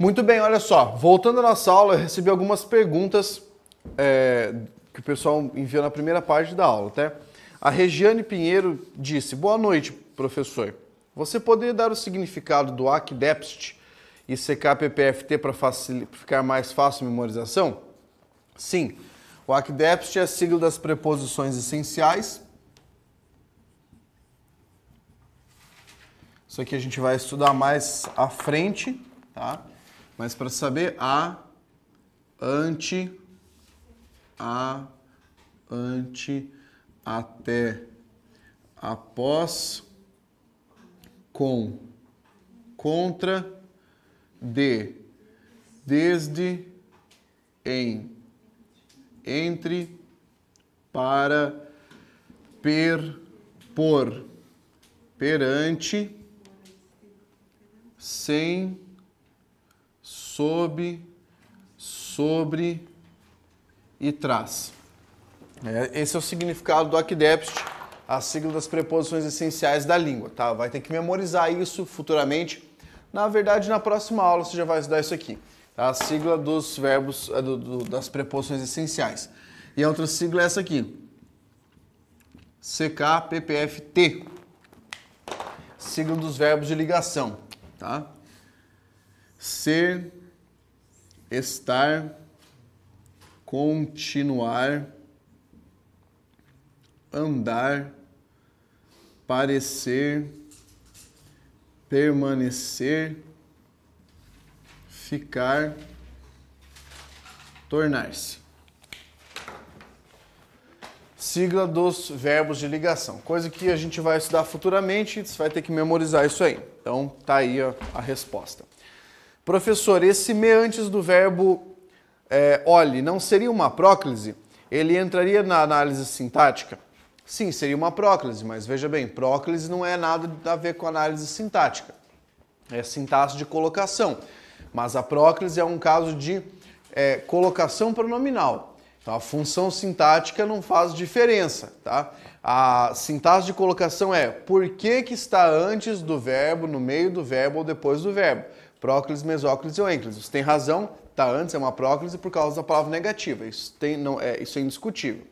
Muito bem, olha só, voltando à nossa aula, eu recebi algumas perguntas que o pessoal enviou na primeira parte da aula, tá? A Regiane Pinheiro disse: boa noite, professor. Você poderia dar o significado do ACDEPST e CKPPFT para ficar mais fácil a memorização? Sim, o ACDEPST é a sigla das preposições essenciais. Isso aqui a gente vai estudar mais à frente, tá? Mas para saber, ante, até, após, com, contra, de, desde, em, entre, para, por, perante, sem, sob, sobre e traz. Esse é o significado do ACDEPST, a sigla das preposições essenciais da língua, tá? Vai ter que memorizar isso futuramente. Na verdade, na próxima aula você já vai estudar isso aqui, tá? A sigla dos verbos, das preposições essenciais. E a outra sigla é essa aqui, CKPPFT, sigla dos verbos de ligação, tá? Ser, estar, continuar, andar, parecer, permanecer, ficar, tornar-se. Sigla dos verbos de ligação, coisa que a gente vai estudar futuramente, você vai ter que memorizar isso aí. Então, tá aí a resposta. Professor, esse me antes do verbo olhe não seria uma próclise? Ele entraria na análise sintática? Sim, seria uma próclise, mas veja bem, próclise não é nada a ver com análise sintática. É sintaxe de colocação. Mas a próclise é um caso de colocação pronominal. Então, a função sintática não faz diferença, tá? A sintaxe de colocação é por que está antes do verbo, no meio do verbo ou depois do verbo. Próclise, mesóclise ou ênclise. Você tem razão, está antes, é uma próclise por causa da palavra negativa. Isso é indiscutível.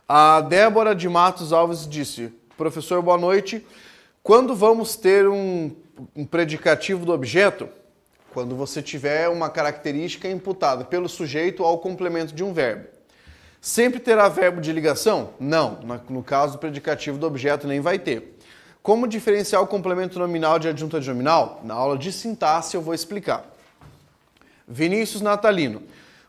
A Débora de Matos Alves disse: professor, boa noite. Quando vamos ter um predicativo do objeto? Quando você tiver uma característica imputada pelo sujeito ao complemento de um verbo. Sempre terá verbo de ligação? Não. No caso do predicativo do objeto nem vai ter. Como diferenciar o complemento nominal de adjunto adnominal? Na aula de sintaxe eu vou explicar. Vinícius Natalino: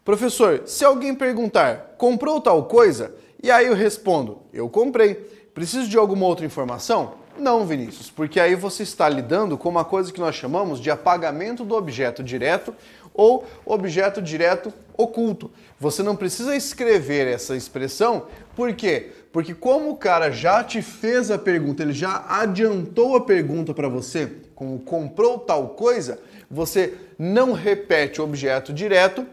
professor, se alguém perguntar, comprou tal coisa? E aí eu respondo, eu comprei. Preciso de alguma outra informação? Não, Vinícius, porque aí você está lidando com uma coisa que nós chamamos de apagamento do objeto direto ou objeto direto oculto. Você não precisa escrever essa expressão, por quê? Porque como o cara já te fez a pergunta, ele já adiantou a pergunta para você, como comprou tal coisa, você não repete o objeto direto,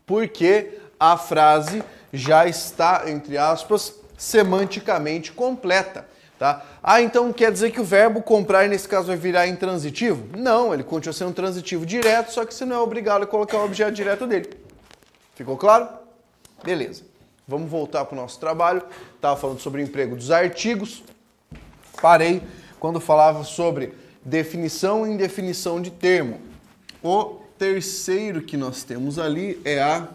porque a frase já está, entre aspas, semanticamente completa. Tá? Então quer dizer que o verbo comprar nesse caso vai virar intransitivo? Não, ele continua sendo transitivo direto, só que você não é obrigado a colocar o objeto direto dele. Ficou claro? Beleza. Vamos voltar para o nosso trabalho. Estava falando sobre o emprego dos artigos. Parei quando falava sobre definição e indefinição de termo. O terceiro que nós temos ali é a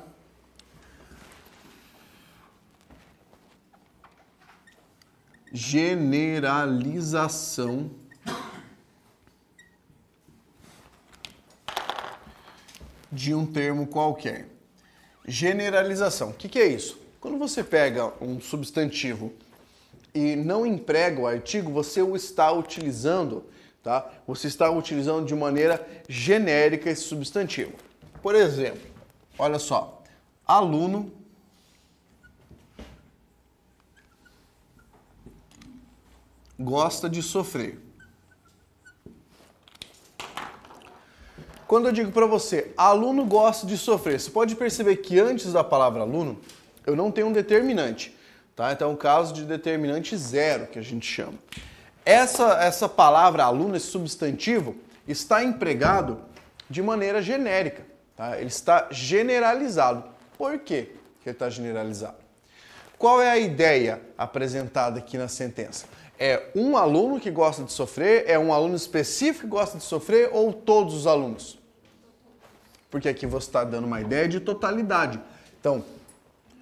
generalização de um termo qualquer. Generalização. O que é isso? Quando você pega um substantivo e não emprega o artigo, você o está utilizando, tá? Você está utilizando de maneira genérica esse substantivo. Por exemplo, olha só, aluno gosta de sofrer. Quando eu digo para você, aluno gosta de sofrer, você pode perceber que antes da palavra aluno, eu não tenho um determinante, tá? Então é um caso de determinante zero, que a gente chama. Essa palavra aluno, esse substantivo, está empregado de maneira genérica. Tá? Ele está generalizado. Por quê que ele está generalizado? Qual é a ideia apresentada aqui na sentença? É um aluno que gosta de sofrer? É um aluno específico que gosta de sofrer ou todos os alunos? Porque aqui você está dando uma ideia de totalidade. Então,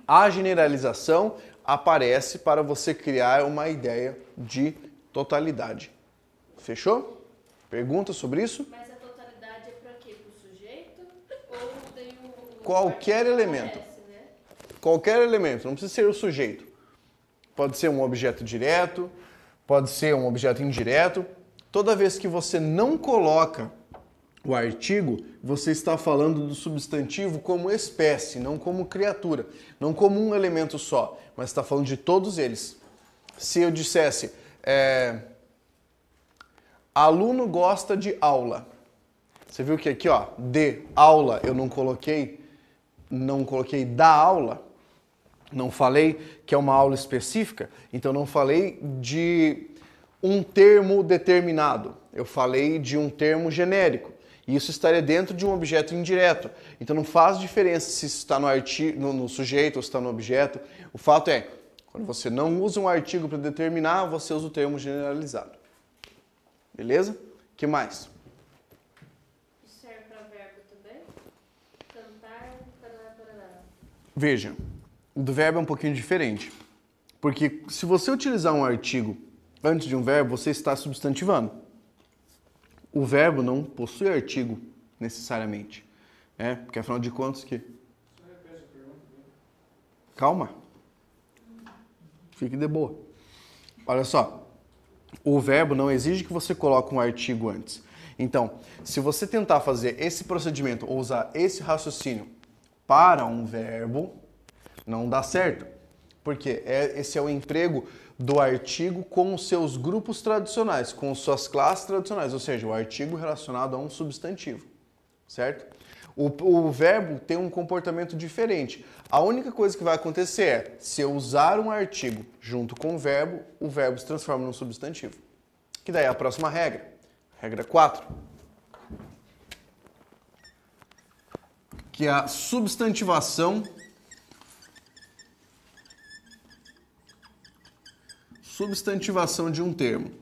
a generalização aparece para você criar uma ideia de totalidade. Fechou? Pergunta sobre isso? Mas a totalidade é para quê? Para o sujeito? Ou tem Qualquer elemento. Aparece, né? Qualquer elemento, não precisa ser o sujeito. Pode ser um objeto direto, pode ser um objeto indireto. Toda vez que você não coloca o artigo, você está falando do substantivo como espécie, não como criatura, não como um elemento só, mas está falando de todos eles. Se eu dissesse, aluno gosta de aula. Você viu que aqui, ó, de aula, eu não coloquei da aula, não falei que é uma aula específica, então não falei de um termo determinado, eu falei de um termo genérico. E isso estaria dentro de um objeto indireto. Então não faz diferença se isso está no sujeito ou se está no objeto. O fato é, quando você não usa um artigo para determinar, você usa o termo generalizado. Beleza? O que mais? Isso serve para verbo também? Cantar, tarará. Veja, o do verbo é um pouquinho diferente. Porque se você utilizar um artigo antes de um verbo, você está substantivando. O verbo não possui artigo, necessariamente. Porque afinal de contas que... Calma. Fique de boa. Olha só. O verbo não exige que você coloque um artigo antes. Então, se você tentar fazer esse procedimento ou usar esse raciocínio para um verbo, não dá certo. Porque esse é o emprego do artigo com os seus grupos tradicionais, com suas classes tradicionais, ou seja, o artigo relacionado a um substantivo, certo? O verbo tem um comportamento diferente. A única coisa que vai acontecer é, se eu usar um artigo junto com o verbo se transforma num substantivo. Que daí é a próxima regra. Regra 4. Que é a substantivação de um termo.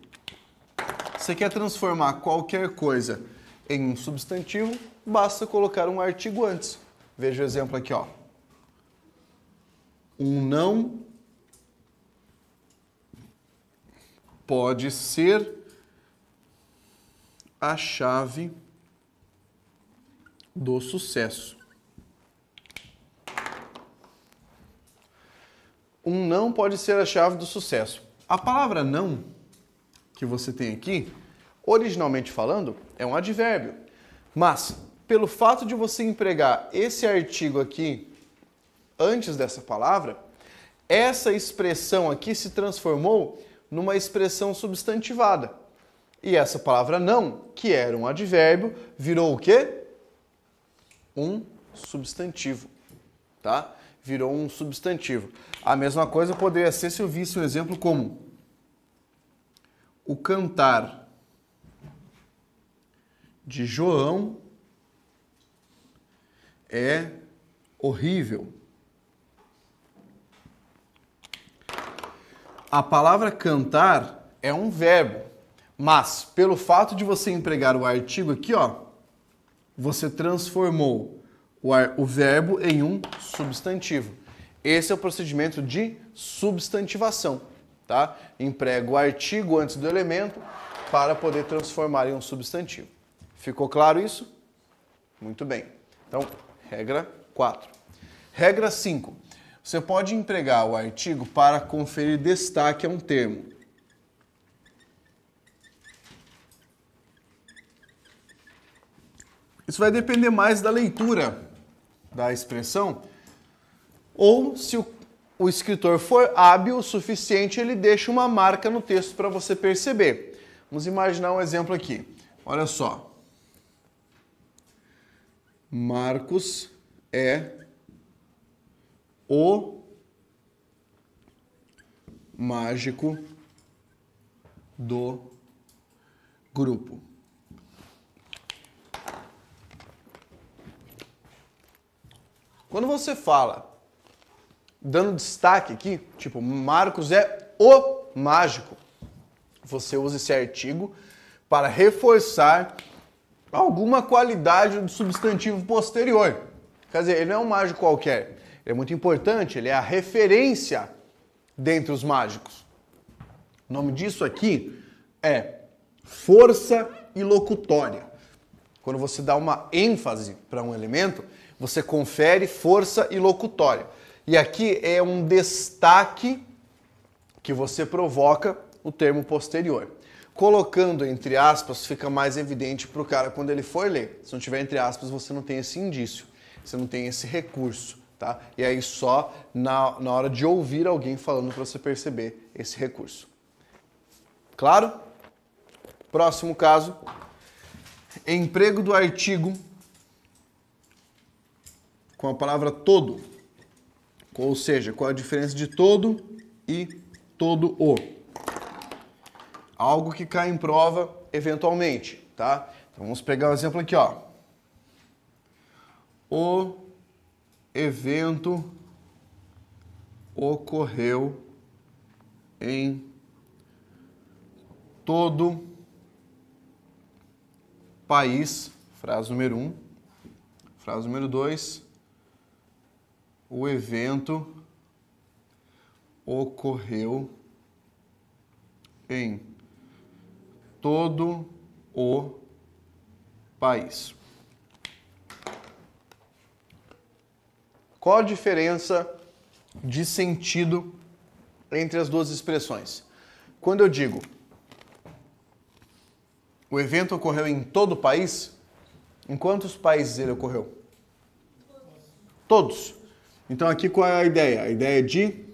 Você quer transformar qualquer coisa em um substantivo, basta colocar um artigo antes. Veja o exemplo aqui, ó. Um não pode ser a chave do sucesso. Um não pode ser a chave do sucesso. A palavra não, que você tem aqui, originalmente falando, é um advérbio. Mas, pelo fato de você empregar esse artigo aqui antes dessa palavra, essa expressão aqui se transformou numa expressão substantivada. E essa palavra não, que era um advérbio, virou o quê? Um substantivo, tá? Virou um substantivo. A mesma coisa poderia ser se eu visse um exemplo como o cantar de João é horrível. A palavra cantar é um verbo, mas pelo fato de você empregar o artigo aqui, ó, você transformou o verbo em um substantivo. Esse é o procedimento de substantivação, tá? Emprega o artigo antes do elemento para poder transformar em um substantivo. Ficou claro isso? Muito bem. Então, regra 4. Regra 5. Você pode empregar o artigo para conferir destaque a um termo. Isso vai depender mais da leitura da expressão, ou se o escritor for hábil o suficiente, ele deixa uma marca no texto para você perceber. Vamos imaginar um exemplo aqui. Olha só. Marcos é o mágico do grupo. Quando você fala, dando destaque aqui, tipo, Marcos é o mágico, você usa esse artigo para reforçar alguma qualidade do substantivo posterior. Quer dizer, ele não é um mágico qualquer, ele é muito importante, ele é a referência dentre os mágicos. O nome disso aqui é força ilocutória. Quando você dá uma ênfase para um elemento, você confere força ilocutória. E aqui é um destaque que você provoca o termo posterior. Colocando entre aspas, fica mais evidente para o cara quando ele for ler. Se não tiver entre aspas, você não tem esse indício, você não tem esse recurso, tá? E aí só na hora de ouvir alguém falando para você perceber esse recurso. Claro? Próximo caso. Emprego do artigo com a palavra todo. Ou seja, qual a diferença de todo e todo o? Algo que cai em prova eventualmente, tá? Então vamos pegar o exemplo aqui, ó. O evento ocorreu em todo país, frase número 1. Frase número 2. O evento ocorreu em todo o país. Qual a diferença de sentido entre as duas expressões? Quando eu digo o evento ocorreu em todo o país, em quantos países ele ocorreu? Todos. Então aqui qual é a ideia? A ideia é de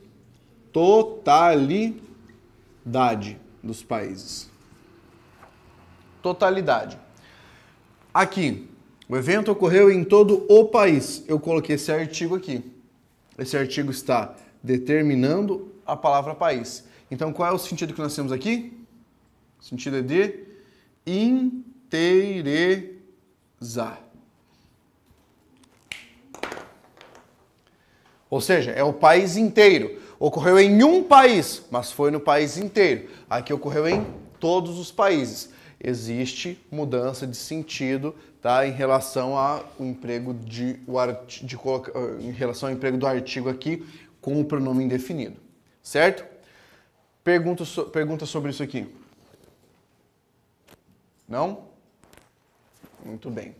totalidade dos países. Totalidade. Aqui, o evento ocorreu em todo o país. Eu coloquei esse artigo aqui. Esse artigo está determinando a palavra país. Então qual é o sentido que nós temos aqui? O sentido é de inteirezar. Ou seja, é o país inteiro. Ocorreu em um país, mas foi no país inteiro. Aqui ocorreu em todos os países. Existe mudança de sentido, tá, em relação ao emprego em relação ao emprego do artigo aqui com o pronome indefinido. Certo? Pergunta sobre isso aqui. Não? Muito bem.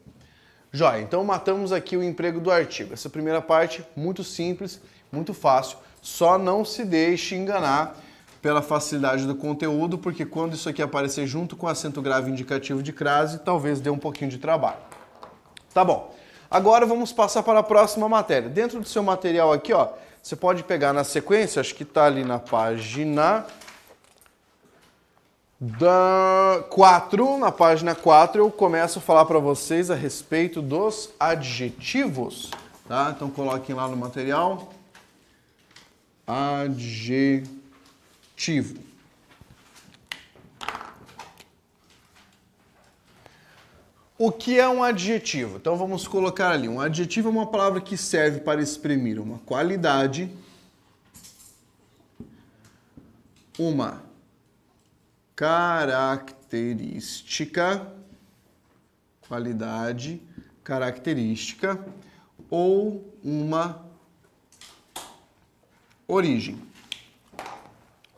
Jóia, então matamos aqui o emprego do artigo. Essa primeira parte, muito simples, muito fácil. Só não se deixe enganar pela facilidade do conteúdo, porque quando isso aqui aparecer junto com acento grave indicativo de crase, talvez dê um pouquinho de trabalho. Tá bom. Agora vamos passar para a próxima matéria. Dentro do seu material aqui, ó, você pode pegar na sequência, acho que está ali na página 4, na página 4 eu começo a falar para vocês a respeito dos adjetivos, tá? Então coloquem lá no material, adjetivo. O que é um adjetivo? Então vamos colocar ali, um adjetivo é uma palavra que serve para exprimir uma qualidade, uma característica, qualidade, característica ou uma origem.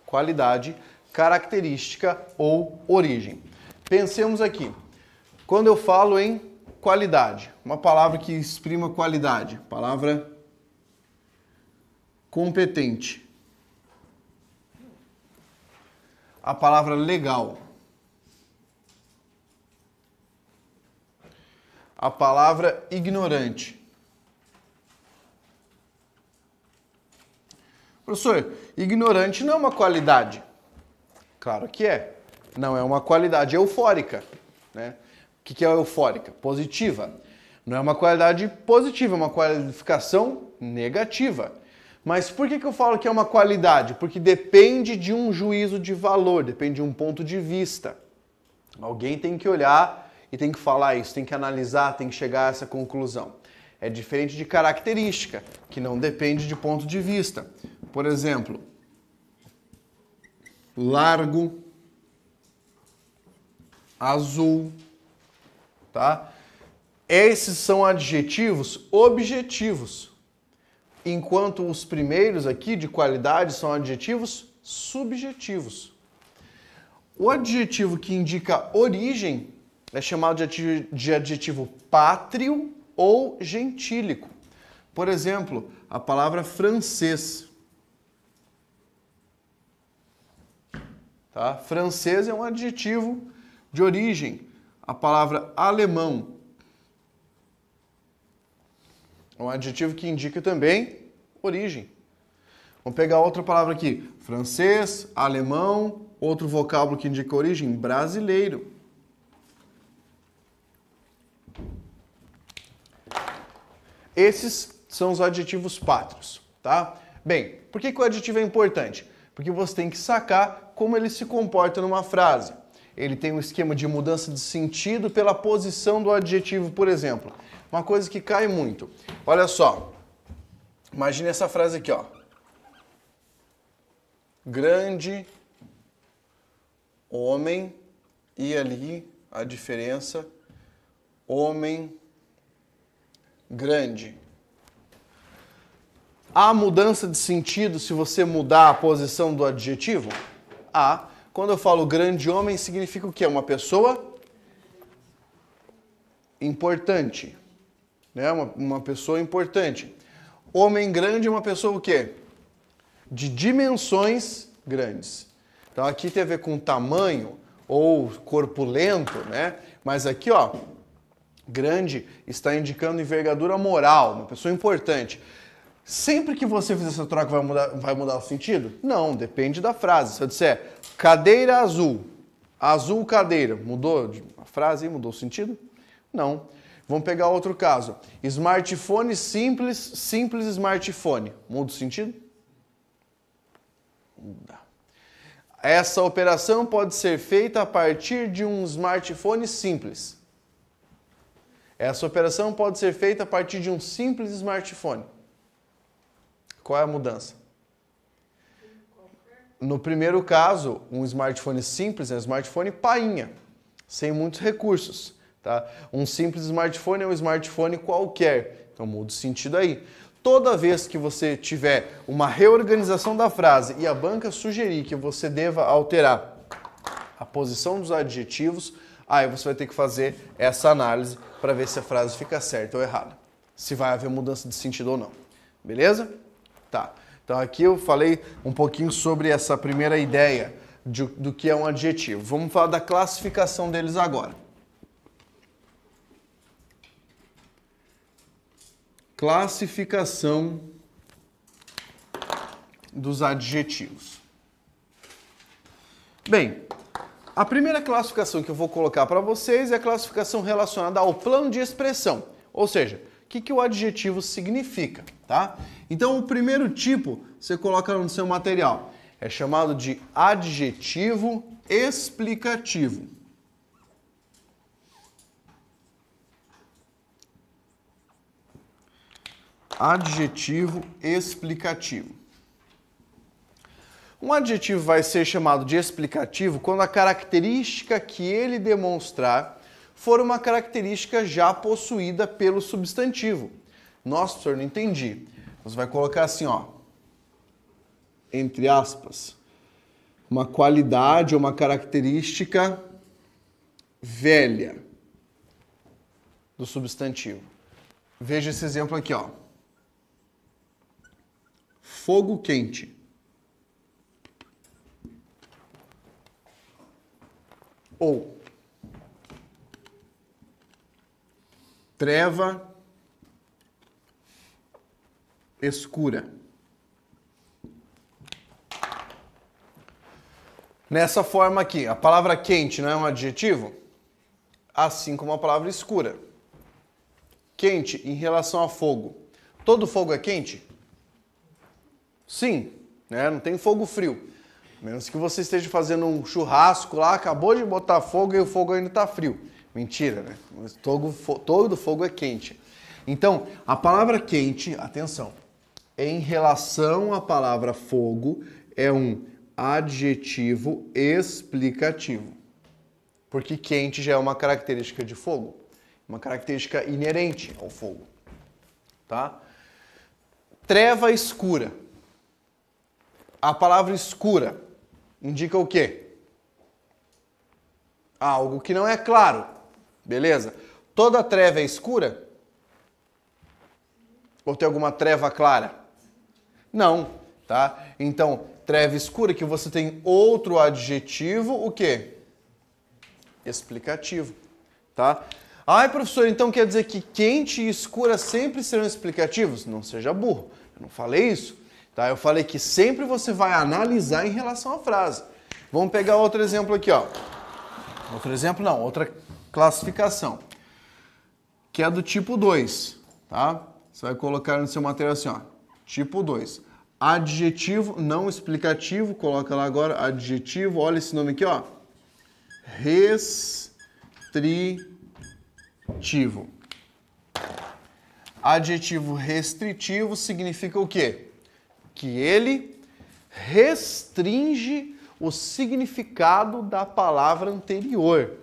Qualidade, característica ou origem. Pensemos aqui. Quando eu falo em qualidade, uma palavra que exprima qualidade, palavra competente. A palavra legal. A palavra ignorante. Professor, ignorante não é uma qualidade. Claro que é. Não é uma qualidade eufórica, né? O que é eufórica? Positiva. Não é uma qualidade positiva, é uma qualificação negativa. Mas por que eu falo que é uma qualidade? Porque depende de um juízo de valor, depende de um ponto de vista. Alguém tem que olhar e tem que falar isso, tem que analisar, tem que chegar a essa conclusão. É diferente de característica, que não depende de ponto de vista. Por exemplo, largo, azul, tá? Esses são adjetivos objetivos, enquanto os primeiros aqui de qualidade são adjetivos subjetivos. O adjetivo que indica origem é chamado de adjetivo pátrio ou gentílico. Por exemplo, a palavra francês. Tá? Francês é um adjetivo de origem. A palavra alemão é um adjetivo que indica também origem. Vamos pegar outra palavra aqui. Francês, alemão, outro vocábulo que indica origem, brasileiro. Esses são os adjetivos pátrios, tá? Bem, por que o adjetivo é importante? Porque você tem que sacar como ele se comporta numa frase. Ele tem um esquema de mudança de sentido pela posição do adjetivo, por exemplo. Uma coisa que cai muito. Olha só. Imagine essa frase aqui, ó. Grande homem, e ali a diferença, homem grande. Há mudança de sentido se você mudar a posição do adjetivo? Há. Quando eu falo grande homem, significa o quê? Uma pessoa importante. Né? Uma pessoa importante. Homem grande é uma pessoa o quê? De dimensões grandes. Então aqui tem a ver com tamanho ou corpulento, né? Mas aqui, ó, grande está indicando envergadura moral, uma pessoa importante. Sempre que você fizer essa troca vai mudar o sentido? Não, depende da frase. Se eu disser cadeira azul, azul cadeira, mudou a frase? Mudou o sentido? Não. Vamos pegar outro caso. Smartphone simples, simples smartphone. Muda o sentido? Muda. Essa operação pode ser feita a partir de um smartphone simples. Essa operação pode ser feita a partir de um simples smartphone. Qual é a mudança? No primeiro caso, um smartphone simples é um smartphone painha, sem muitos recursos. Tá? Um simples smartphone é um smartphone qualquer. Então muda o sentido aí. Toda vez que você tiver uma reorganização da frase e a banca sugerir que você deva alterar a posição dos adjetivos, aí você vai ter que fazer essa análise para ver se a frase fica certa ou errada. Se vai haver mudança de sentido ou não. Beleza? Tá. Então aqui eu falei um pouquinho sobre essa primeira ideia do que é um adjetivo. Vamos falar da classificação deles agora. Classificação dos adjetivos. Bem, a primeira classificação que eu vou colocar para vocês é a classificação relacionada ao plano de expressão, ou seja, o que o adjetivo significa, tá? Então, o primeiro tipo, você coloca no seu material, é chamado de adjetivo explicativo. Adjetivo explicativo. Um adjetivo vai ser chamado de explicativo quando a característica que ele demonstrar for uma característica já possuída pelo substantivo. Nossa, professor, não entendi. Você vai colocar assim, ó, entre aspas, uma qualidade ou uma característica velha do substantivo. Veja esse exemplo aqui, ó. Fogo quente. Ou treva escura. Nessa forma aqui, a palavra quente não é um adjetivo? Assim como a palavra escura. Quente em relação a fogo. Todo fogo é quente? Sim, né? Não tem fogo frio. A menos que você esteja fazendo um churrasco lá, acabou de botar fogo e o fogo ainda está frio. Mentira, né? Mas todo fogo é quente. Então, a palavra quente, atenção, em relação à palavra fogo, é um adjetivo explicativo. Porque quente já é uma característica de fogo, uma característica inerente ao fogo, tá? Treva escura. A palavra escura indica o quê? Algo que não é claro, beleza? Toda treva é escura? Ou tem alguma treva clara? Não, tá? Então, treva escura que você tem outro adjetivo, o quê? Explicativo, tá? Ai, professor, então quer dizer que quente e escura sempre serão explicativos? Não seja burro, eu não falei isso, tá? Eu falei que sempre você vai analisar em relação à frase. Vamos pegar outro exemplo aqui, ó. Outro exemplo não, outra classificação, que é do tipo 2, tá? Você vai colocar no seu material assim, ó, tipo 2. Adjetivo não explicativo, coloca lá agora, adjetivo, olha esse nome aqui, ó. Restritivo. Adjetivo restritivo significa o quê? Que ele restringe o significado da palavra anterior.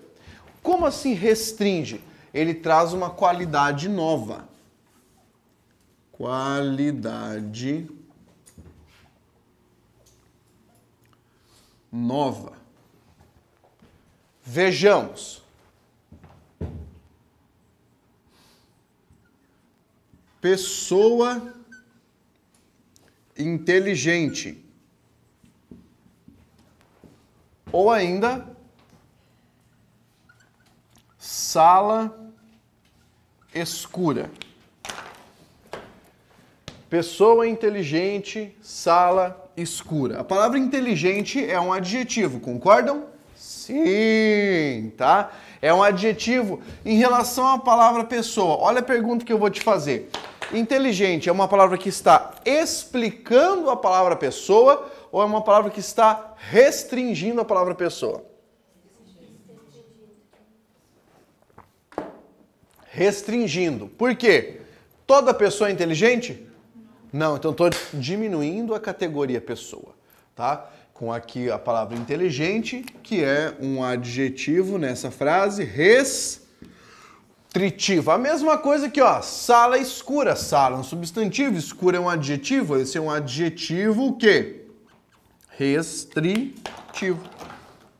Como assim restringe? Ele traz uma qualidade nova. Qualidade nova. Vejamos. Pessoa inteligente. Ou ainda, sala escura. Pessoa inteligente, sala escura. A palavra inteligente é um adjetivo, concordam? Sim, tá? É um adjetivo em relação à palavra pessoa. Olha a pergunta que eu vou te fazer. Inteligente é uma palavra que está explicando a palavra pessoa ou é uma palavra que está restringindo a palavra pessoa? Restringindo. Por quê? Toda pessoa é inteligente? Não, então estou diminuindo a categoria pessoa, tá? Com aqui a palavra inteligente, que é um adjetivo nessa frase, restritivo. A mesma coisa aqui, ó, sala escura. Sala é um substantivo, escura é um adjetivo. Esse é um adjetivo o quê? Restritivo,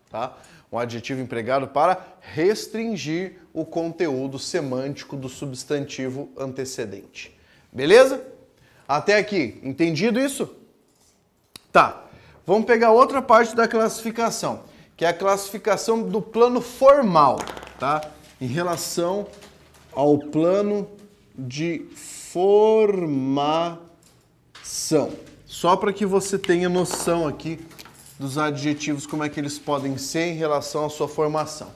tá? Um adjetivo empregado para restringir o conteúdo semântico do substantivo antecedente. Beleza? Até aqui, entendido isso? Tá. Vamos pegar outra parte da classificação, que é a classificação do plano formal, tá? Em relação ao plano de formação. Só para que você tenha noção aqui dos adjetivos, como é que eles podem ser em relação à sua formação.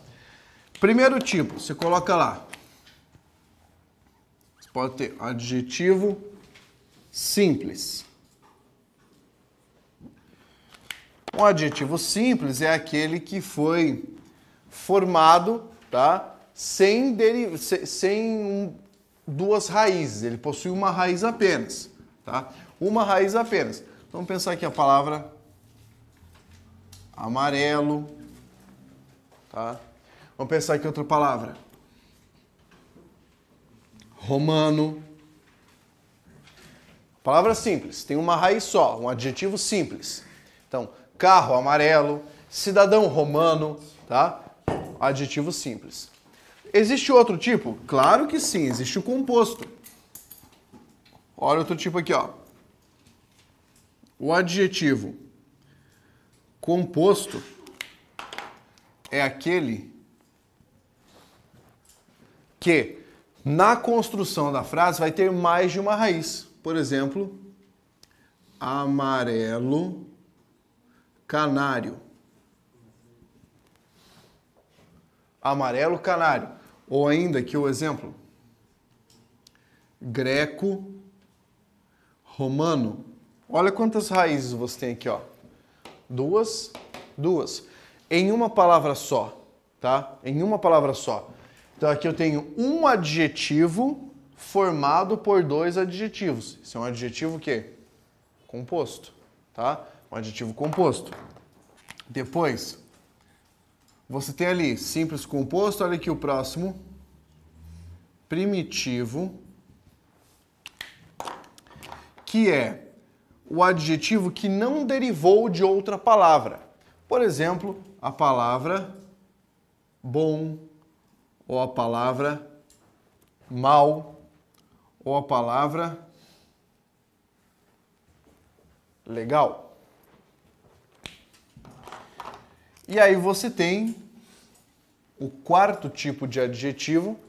Primeiro tipo, você coloca lá. Você pode ter adjetivo simples. Um adjetivo simples é aquele que foi formado, tá? Sem duas raízes. Ele possui uma raiz apenas, tá? Uma raiz apenas. Vamos pensar aqui a palavra amarelo, tá? Vamos pensar aqui outra palavra. Romano. Palavra simples, tem uma raiz só, um adjetivo simples. Então, carro amarelo, cidadão romano, tá? Adjetivo simples. Existe outro tipo? Claro que sim, existe o composto. Olha outro tipo aqui, ó. O adjetivo composto é aquele que na construção da frase vai ter mais de uma raiz. Por exemplo, amarelo canário. Amarelo canário. Ou ainda aqui o exemplo, greco romano. Olha quantas raízes você tem aqui, ó. Duas. Em uma palavra só, tá? Em uma palavra só. Então aqui eu tenho um adjetivo formado por dois adjetivos. Isso é um adjetivo o quê? Composto, tá? Um adjetivo composto. Depois, você tem ali simples composto, olha aqui o próximo. Primitivo, que é o adjetivo que não derivou de outra palavra. Por exemplo, a palavra bom, ou a palavra mal, ou a palavra legal. E aí você tem o quarto tipo de adjetivo,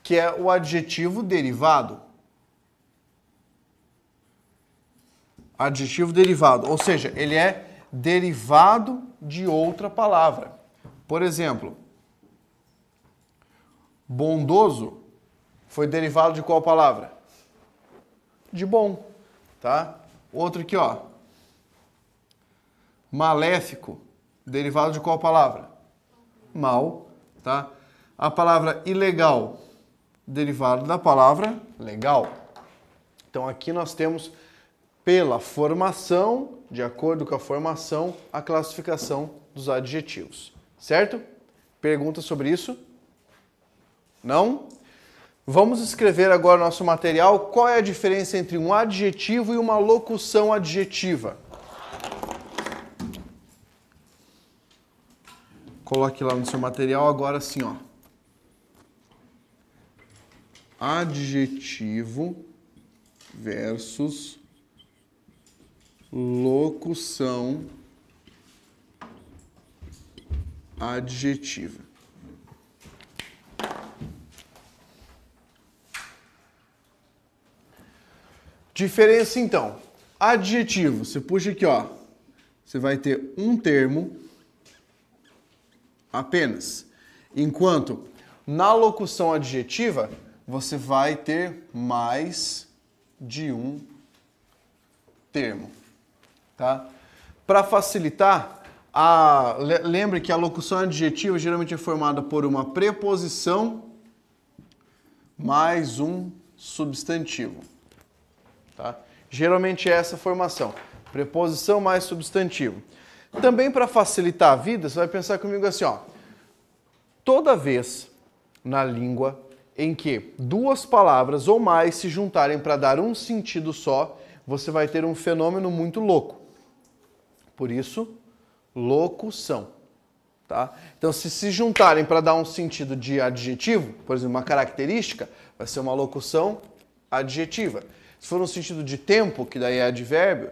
que é o adjetivo derivado. Adjetivo derivado, ou seja, ele é derivado de outra palavra. Por exemplo, bondoso foi derivado de qual palavra? De bom, tá? Outro aqui, ó. Maléfico, derivado de qual palavra? Mal, tá? A palavra ilegal, derivado da palavra legal. Então aqui nós temos, pela formação, de acordo com a formação, a classificação dos adjetivos. Certo? Pergunta sobre isso? Não? Vamos escrever agora no nosso material qual é a diferença entre um adjetivo e uma locução adjetiva. Coloque lá no seu material agora assim, ó. Adjetivo versus locução adjetiva. Diferença então. Adjetivo, você puxa aqui, ó. Você vai ter um termo apenas. Enquanto na locução adjetiva, você vai ter mais de um termo, tá? Para facilitar, lembre que a locução adjetiva geralmente é formada por uma preposição mais um substantivo, tá? Geralmente é essa formação, preposição mais substantivo. Também para facilitar a vida, você vai pensar comigo assim, ó. Toda vez na língua em que duas palavras ou mais se juntarem para dar um sentido só, você vai ter um fenômeno muito louco. Por isso, locução. Tá? Então, se juntarem para dar um sentido de adjetivo, por exemplo, uma característica, vai ser uma locução adjetiva. Se for no sentido de tempo, que daí é advérbio,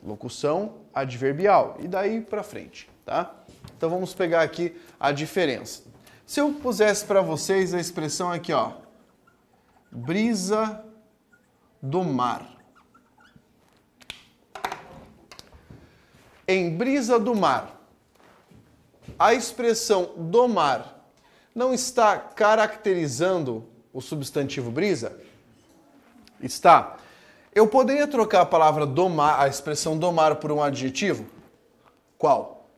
locução adverbial. E daí para frente. Tá? Então, vamos pegar aqui a diferença. Se eu pusesse para vocês a expressão aqui, ó, brisa do mar. Em brisa do mar, a expressão do mar não está caracterizando o substantivo brisa? Está. Eu poderia trocar a palavra do mar, a expressão do mar, por um adjetivo? Qual?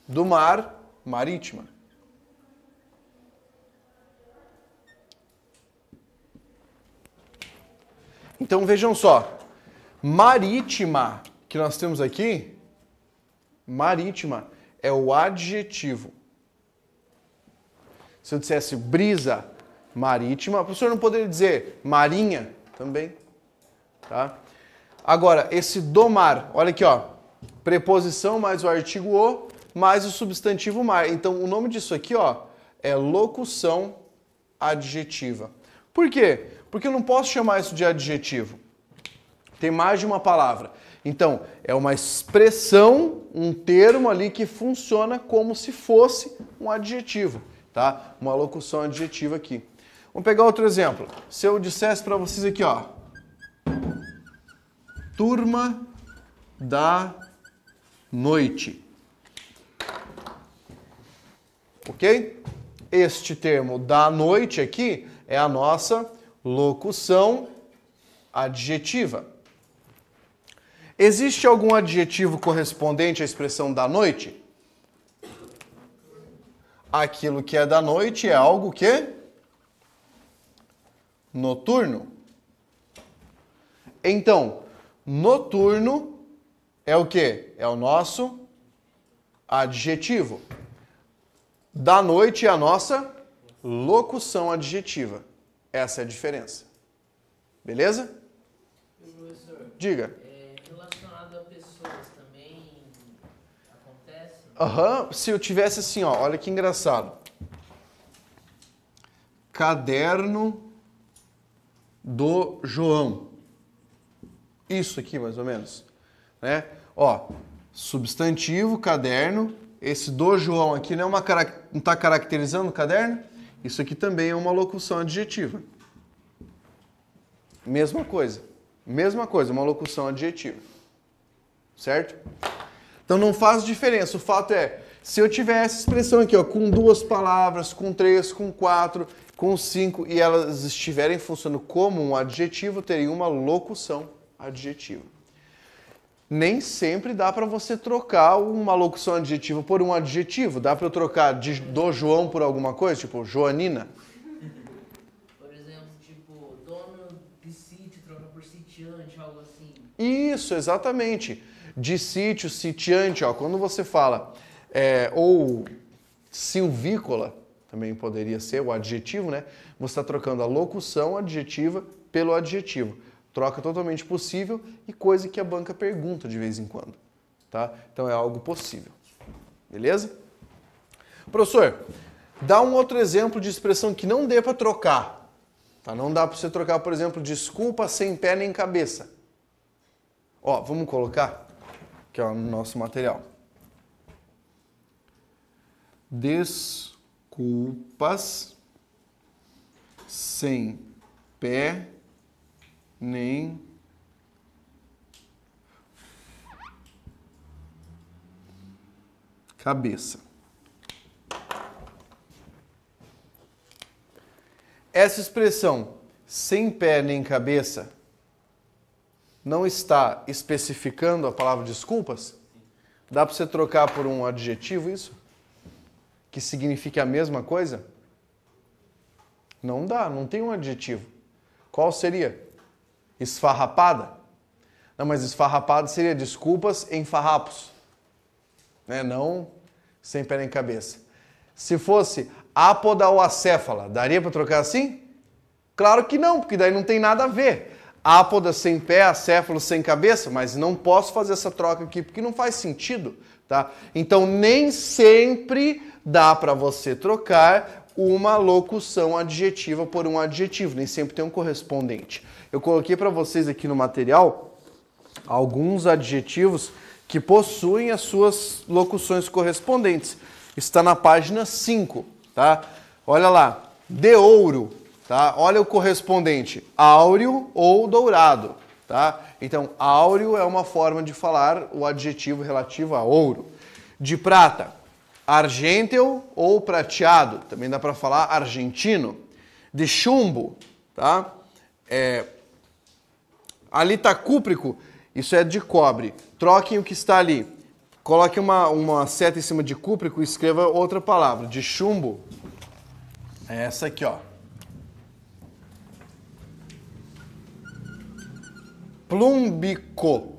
Do mar, marítima. Então vejam só, marítima, que nós temos aqui, marítima é o adjetivo. Se eu dissesse brisa marítima, o professor não poderia dizer marinha também, tá? Agora, esse do mar, olha aqui, ó, preposição mais o artigo o, mais o substantivo mar. Então, o nome disso aqui, ó, é locução adjetiva. Por quê? Porque eu não posso chamar isso de adjetivo. Tem mais de uma palavra. Então, é uma expressão, um termo ali que funciona como se fosse um adjetivo, tá? Uma locução adjetiva aqui. Vamos pegar outro exemplo. Se eu dissesse para vocês aqui, ó, turma da noite. Ok? Este termo da noite aqui é a nossa locução adjetiva. Existe algum adjetivo correspondente à expressão da noite? Aquilo que é da noite é algo que Noturno. Então, noturno é o quê? É o nosso adjetivo. Da noite é a nossa locução adjetiva. Essa é a diferença. Beleza? Professor, Diga. relacionado a pessoas também acontece? Aham, se eu tivesse assim, ó, olha que engraçado. Caderno do João. Isso aqui, mais ou menos. Né? Ó, substantivo, caderno. Esse do João aqui não está caracterizando o caderno? Isso aqui também é uma locução adjetiva. Mesma coisa, uma locução adjetiva. Certo? Então não faz diferença. O fato é, se eu tiver essa expressão aqui, ó, com 2 palavras, com 3, com 4, com 5, e elas estiverem funcionando como um adjetivo, eu teria uma locução adjetiva. Nem sempre dá para você trocar uma locução adjetiva por um adjetivo. Dá para eu trocar do João por alguma coisa, tipo Joanina? Por exemplo, tipo, dono de sítio troca por sitiante, algo assim. Isso, exatamente. De sítio, sitiante, ó, quando você fala, ou silvícola, também poderia ser o adjetivo, né? Você está trocando a locução adjetiva pelo adjetivo. Troca totalmente possível e coisa que a banca pergunta de vez em quando, tá? Então é algo possível. Beleza? Professor, dá um outro exemplo de expressão que não dê para trocar. Tá? Não dá para você trocar, por exemplo, desculpa sem pé nem cabeça. Ó, vamos colocar aqui, ó, no nosso material. Desculpas sem pé nem cabeça. Essa expressão, sem pé nem cabeça, não está especificando a palavra desculpas? Dá para você trocar por um adjetivo isso? Que signifique a mesma coisa? Não dá, não tem um adjetivo. Qual seria? Esfarrapada? Não, mas esfarrapada seria desculpas em farrapos. Né? Não sem pé nem cabeça. Se fosse ápoda ou acéfala, daria para trocar assim? Claro que não, porque daí não tem nada a ver. Ápoda sem pé, acéfalo sem cabeça, mas não posso fazer essa troca aqui porque não faz sentido, tá? Então nem sempre dá para você trocar uma locução adjetiva por um adjetivo, nem sempre tem um correspondente. Eu coloquei para vocês aqui no material alguns adjetivos que possuem as suas locuções correspondentes. Está na página 5, tá? Olha lá, de ouro, tá? Olha o correspondente, áureo ou dourado, tá? Então, áureo é uma forma de falar o adjetivo relativo a ouro. De prata, argênteo ou prateado, também dá para falar argentino. De chumbo, tá? Ali está cúprico, isso é de cobre. Troquem o que está ali. Coloque uma seta em cima de cúprico e escreva outra palavra. De chumbo, é essa aqui, ó. Plumbico.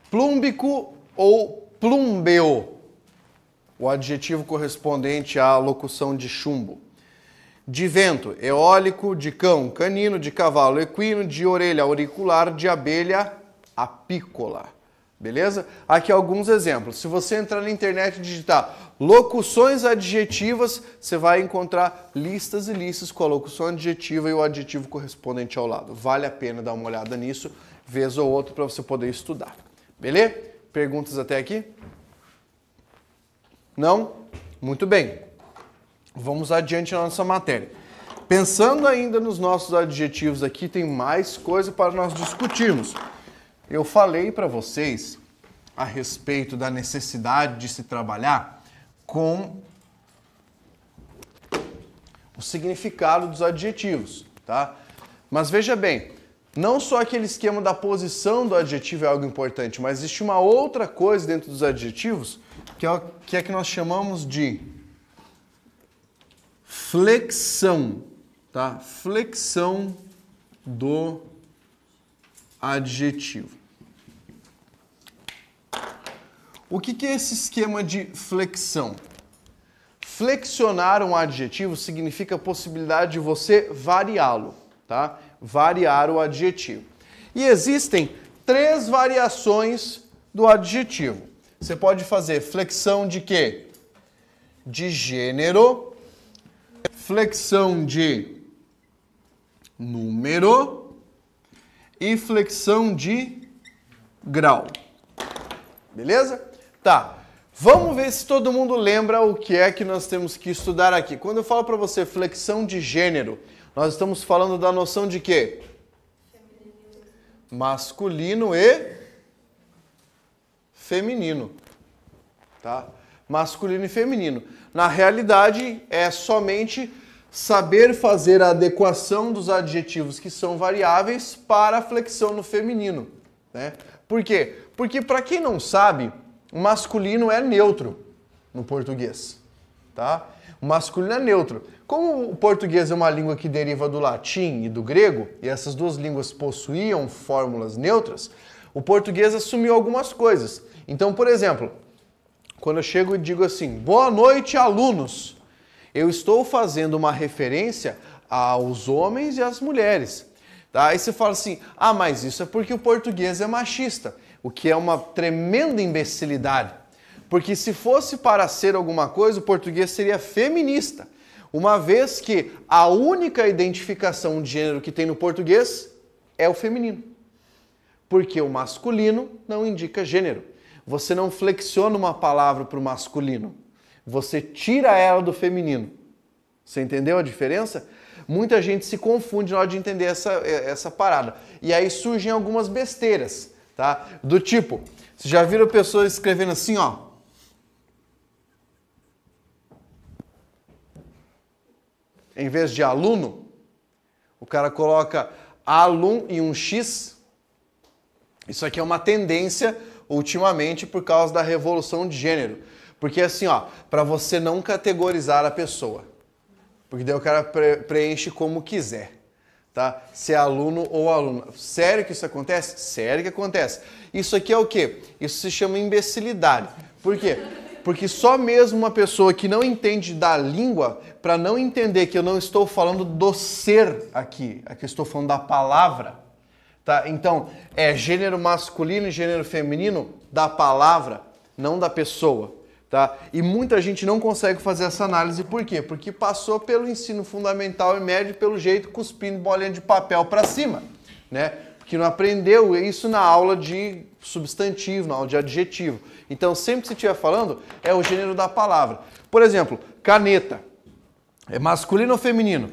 Plúmbico ou plumbeo. O adjetivo correspondente à locução de chumbo. De vento, eólico, de cão, canino, de cavalo, equino, de orelha, auricular, de abelha, apícola. Beleza? Aqui alguns exemplos. Se você entrar na internet e digitar locuções adjetivas, você vai encontrar listas e listas com a locução adjetiva e o adjetivo correspondente ao lado. Vale a pena dar uma olhada nisso, vez ou outra, para você poder estudar. Beleza? Perguntas até aqui? Não? Muito bem. Vamos adiante na nossa matéria. Pensando ainda nos nossos adjetivos aqui, tem mais coisa para nós discutirmos. Eu falei para vocês a respeito da necessidade de se trabalhar com o significado dos adjetivos, tá? Mas veja bem, não só aquele esquema da posição do adjetivo é algo importante, mas existe uma outra coisa dentro dos adjetivos que é que nós chamamos de flexão, tá? Flexão do adjetivo. O que é esse esquema de flexão? Flexionar um adjetivo significa a possibilidade de você variá-lo, tá? Variar o adjetivo. E existem 3 variações do adjetivo. Você pode fazer flexão de quê? De gênero, flexão de número e flexão de grau. Beleza? Tá. Vamos ver se todo mundo lembra o que é que nós temos que estudar aqui. Quando eu falo para você flexão de gênero, nós estamos falando da noção de quê? Masculino e feminino. Tá? Masculino e feminino. Na realidade, é somente saber fazer a adequação dos adjetivos que são variáveis para a flexão no feminino. Né? Por quê? Porque, para quem não sabe, o masculino é neutro no português. Tá? O masculino é neutro. Como o português é uma língua que deriva do latim e do grego, e essas 2 línguas possuíam fórmulas neutras, o português assumiu algumas coisas. Então, por exemplo, quando eu chego e digo assim, boa noite, alunos, eu estou fazendo uma referência aos homens e às mulheres. Tá? Aí você fala assim, ah, mas isso é porque o português é machista, o que é uma tremenda imbecilidade. Porque se fosse para ser alguma coisa, o português seria feminista. Uma vez que a única identificação de gênero que tem no português é o feminino. Porque o masculino não indica gênero. Você não flexiona uma palavra para o masculino. Você tira ela do feminino. Você entendeu a diferença? Muita gente se confunde na hora de entender essa parada. E aí surgem algumas besteiras, tá? Do tipo, vocês já viram pessoas escrevendo assim, ó. Em vez de aluno, o cara coloca aluno e um X. Isso aqui é uma tendência ultimamente por causa da revolução de gênero. Porque assim, ó, para você não categorizar a pessoa. Porque daí o cara preenche como quiser, tá? Se é aluno ou aluna. Sério que isso acontece? Sério que acontece. Isso aqui é o quê? Isso se chama imbecilidade. Por quê? Porque só mesmo uma pessoa que não entende da língua, para não entender que eu não estou falando do ser aqui eu estou falando da palavra, tá? Então, é gênero masculino e gênero feminino da palavra, não da pessoa. Tá? E muita gente não consegue fazer essa análise, por quê? Porque passou pelo ensino fundamental e médio, pelo jeito, cuspindo bolinha de papel para cima, né? Porque não aprendeu isso na aula de substantivo, na aula de adjetivo. Então, sempre que você estiver falando, é o gênero da palavra. Por exemplo, caneta. É masculino ou feminino?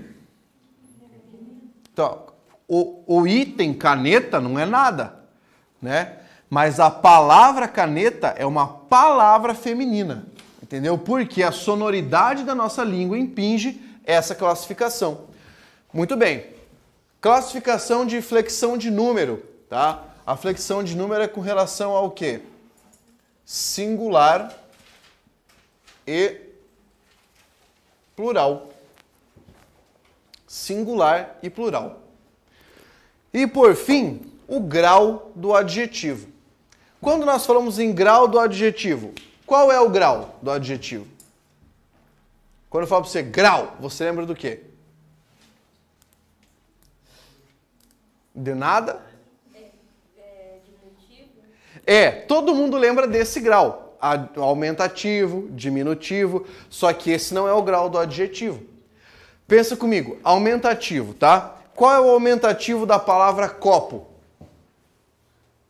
Então, o item caneta não é nada, né? Mas a palavra caneta é uma palavra feminina, entendeu? Porque a sonoridade da nossa língua impinge essa classificação. Muito bem. Classificação de flexão de número, tá? A flexão de número é com relação ao quê? Singular e plural. Singular e plural. E por fim, o grau do adjetivo. Quando nós falamos em grau do adjetivo, qual é o grau do adjetivo? Quando eu falo para você grau, você lembra do quê? De nada? Diminutivo? Todo mundo lembra desse grau. Aumentativo, diminutivo, só que esse não é o grau do adjetivo. Pensa comigo, aumentativo, tá? Qual é o aumentativo da palavra copo?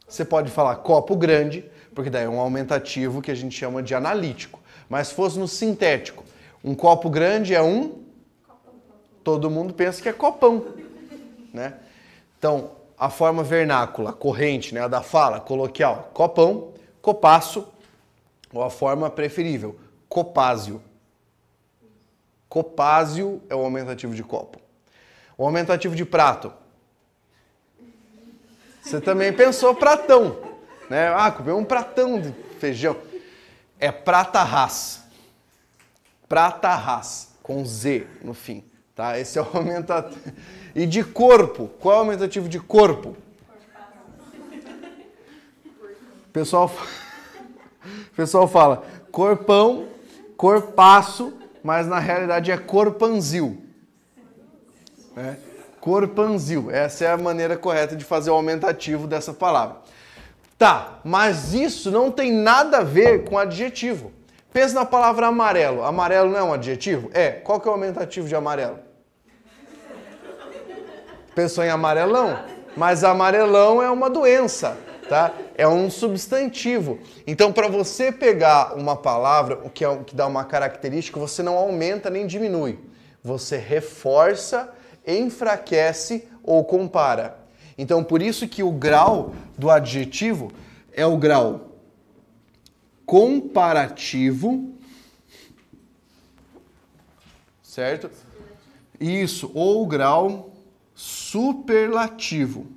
Você pode falar copo grande, porque daí é um aumentativo que a gente chama de analítico. Mas se fosse no sintético, um copo grande é um? Todo mundo pensa que é copão, né? Então, a forma vernácula, corrente, né, a da fala, coloquial, copão, copaço, ou a forma preferível, copásio. Copásio é o aumentativo de copo. O aumentativo de prato. Você também pensou pratão, né? Ah, comeu um pratão de feijão. É prata-ras. Prata-ras. com Z no fim, tá? Esse é o aumentativo. E de corpo, qual é o aumentativo de corpo? O pessoal fala corpão, corpaço, mas na realidade é corpanzil. Né? Corpanzil, essa é a maneira correta de fazer o aumentativo dessa palavra. Tá, mas isso não tem nada a ver com adjetivo. Pensa na palavra amarelo. Amarelo não é um adjetivo? É. Qual que é o aumentativo de amarelo? Pensou em amarelão? Mas amarelão é uma doença, tá? É um substantivo. Então, para você pegar uma palavra que dá uma característica, você não aumenta nem diminui. Você reforça, enfraquece ou compara. Então, por isso que o grau do adjetivo é o grau comparativo, certo? Isso, ou o grau superlativo.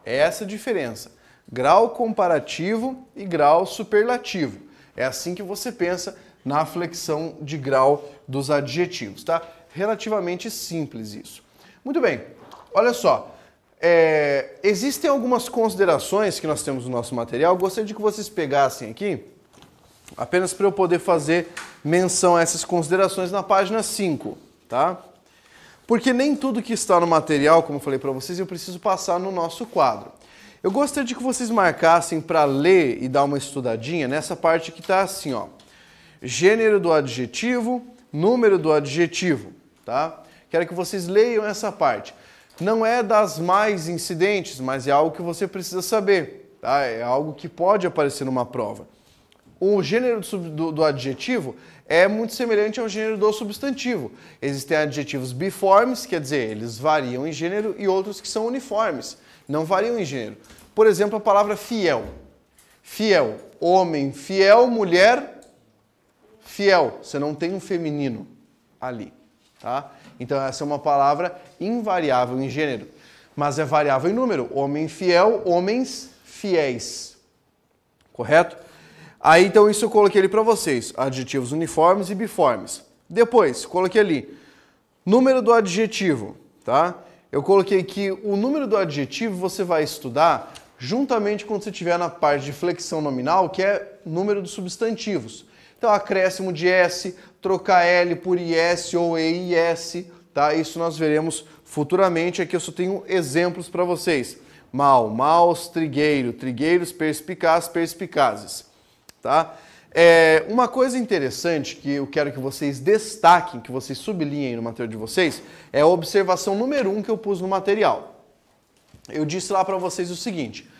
É essa a diferença. Grau comparativo e grau superlativo. É assim que você pensa na flexão de grau dos adjetivos, tá? Relativamente simples isso. Muito bem, olha só. Existem algumas considerações que nós temos no nosso material. Gostaria de que vocês pegassem aqui, apenas para eu poder fazer menção a essas considerações na página 5, tá? Porque nem tudo que está no material, como eu falei para vocês, eu preciso passar no nosso quadro. Eu gostaria de que vocês marcassem para ler e dar uma estudadinha nessa parte que está assim, ó. Gênero do adjetivo, número do adjetivo, tá? Quero que vocês leiam essa parte. Não é das mais incidentes, mas é algo que você precisa saber, tá? É algo que pode aparecer numa prova. O gênero do adjetivo é muito semelhante ao gênero do substantivo. Existem adjetivos biformes, quer dizer, eles variam em gênero, e outros que são uniformes, não variam em gênero. Por exemplo, a palavra fiel. Fiel, homem fiel, mulher fiel. Você não tem um feminino ali, tá? Então essa é uma palavra invariável em gênero, mas é variável em número. Homem fiel, homens fiéis. Correto? Aí, então, isso eu coloquei ali para vocês. Adjetivos uniformes e biformes. Depois, coloquei ali número do adjetivo, tá? Eu coloquei que o número do adjetivo você vai estudar juntamente quando você estiver na parte de flexão nominal, que é número dos substantivos. Então, acréscimo de S, trocar L por IS ou EIS, tá? Isso nós veremos futuramente. Aqui eu só tenho exemplos para vocês. Mal, maus, trigueiro, trigueiros, perspicaz, perspicazes. Tá? Uma coisa interessante que eu quero que vocês destaquem, que vocês sublinhem no material de vocês, é a observação número 1 que eu pus no material. Eu disse lá para vocês o seguinte,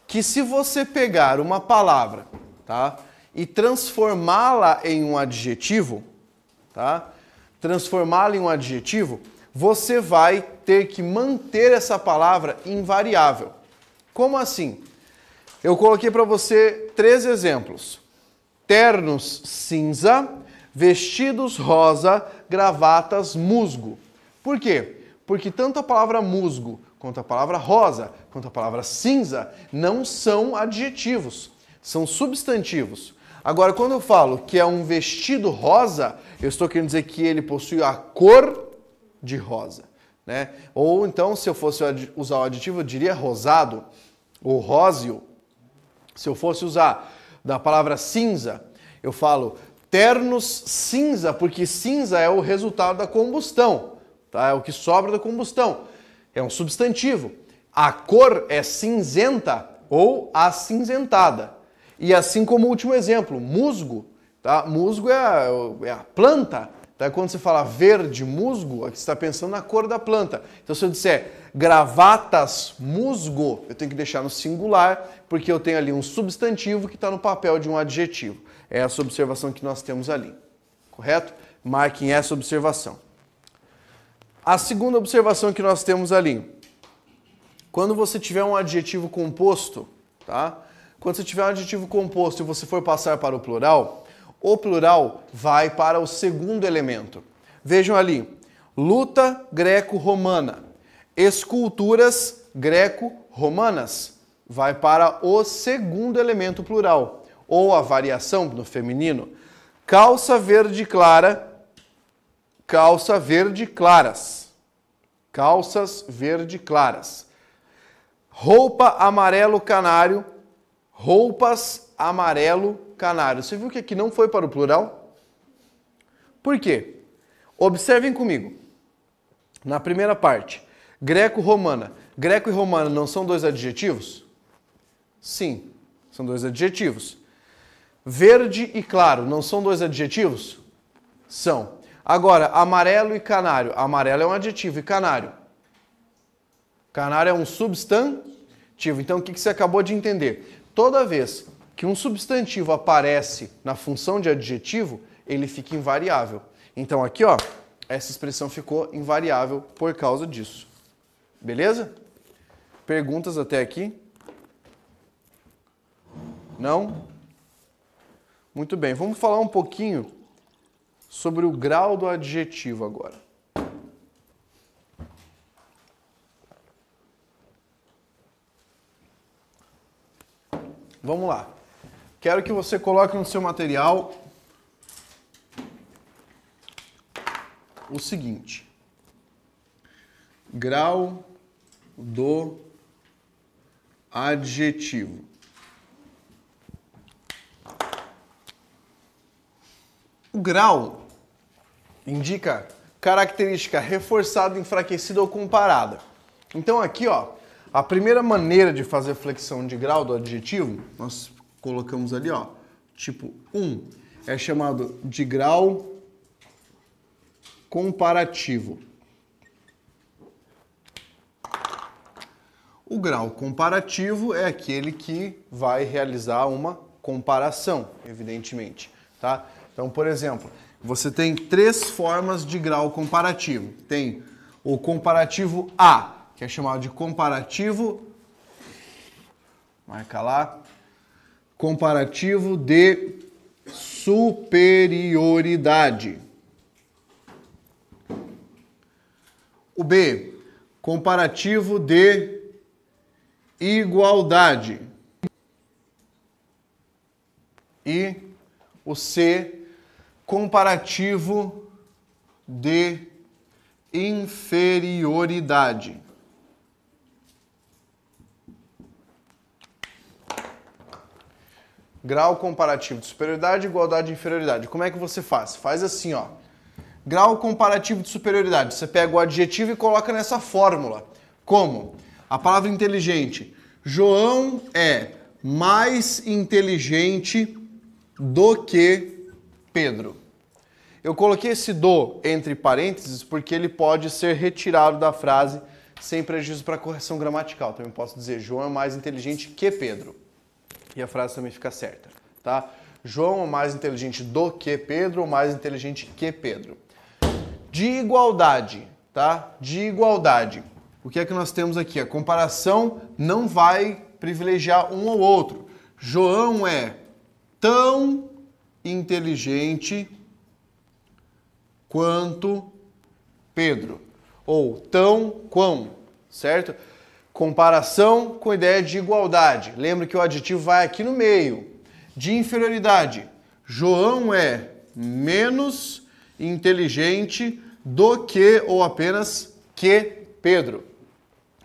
que se você pegar uma palavra, tá, e transformá-la em um adjetivo, tá, transformá-la em um adjetivo, você vai ter que manter essa palavra invariável. Como assim? Eu coloquei para você 3 exemplos. Ternos cinza, vestidos rosa, gravatas musgo. Por quê? Porque tanto a palavra musgo, quanto a palavra rosa, quanto a palavra cinza, não são adjetivos, são substantivos. Agora, quando eu falo que é um vestido rosa, eu estou querendo dizer que ele possui a cor de rosa, né? Ou então, se eu fosse usar o adjetivo, eu diria rosado ou róseo. Se eu fosse usar da palavra cinza, eu falo ternos cinza, porque cinza é o resultado da combustão, tá? É o que sobra da combustão. É um substantivo. A cor é cinzenta ou acinzentada. E assim como o último exemplo, musgo, tá? Musgo é a planta. Tá? Quando você fala verde, musgo, aqui você está pensando na cor da planta. Então, se eu disser gravatas musgo, eu tenho que deixar no singular, porque eu tenho ali um substantivo que está no papel de um adjetivo. É essa observação que nós temos ali. Correto? Marquem essa observação. A segunda observação que nós temos ali. Quando você tiver um adjetivo composto, tá? Quando você tiver um adjetivo composto e você for passar para o plural vai para o segundo elemento. Vejam ali, luta greco-romana, esculturas greco-romanas, vai para o segundo elemento plural, ou a variação no feminino, Calça verde clara, calça verde claras. Calças verde claras. Roupa amarelo canário, roupas amarelo canário. Você viu que aqui não foi para o plural? Por quê? Observem comigo. Na primeira parte, greco-romana. Greco e romana não são dois adjetivos? Sim, são dois adjetivos. Verde e claro não são dois adjetivos? São. Agora, amarelo e canário. Amarelo é um adjetivo e canário? Canário é um substantivo. Então, o que você acabou de entender? Toda vez que um substantivo aparece na função de adjetivo, ele fica invariável. Então, aqui, ó, essa expressão ficou invariável por causa disso. Beleza? Perguntas até aqui? Não? Muito bem. Vamos falar um pouquinho sobre o grau do adjetivo agora. Vamos lá. Quero que você coloque no seu material o seguinte: grau do adjetivo. O grau indica característica reforçada, enfraquecida ou comparada. Então aqui, ó, a primeira maneira de fazer flexão de grau do adjetivo, nós colocamos ali, ó, tipo 1, é chamado de grau comparativo. O grau comparativo é aquele que vai realizar uma comparação, evidentemente, tá? Então, por exemplo, você tem 3 formas de grau comparativo. Tem o comparativo A, que é chamado de comparativo, marca lá, comparativo de superioridade. O B, comparativo de igualdade. E o C, comparativo de inferioridade. Grau comparativo de superioridade, igualdade e inferioridade. Como é que você faz? Faz assim, ó. Grau comparativo de superioridade. Você pega o adjetivo e coloca nessa fórmula. Como? A palavra inteligente. João é mais inteligente do que Pedro. Eu coloquei esse do entre parênteses porque ele pode ser retirado da frase sem prejuízo para a correção gramatical. Também posso dizer, João é mais inteligente que Pedro. E a frase também fica certa, tá? João é mais inteligente do que Pedro ou mais inteligente que Pedro. De igualdade, tá? De igualdade. O que é que nós temos aqui? A comparação não vai privilegiar um ou outro. João é tão inteligente quanto Pedro. Ou tão quão, certo? Comparação com ideia de igualdade. Lembra que o adjetivo vai aqui no meio. De inferioridade. João é menos inteligente do que ou apenas que Pedro.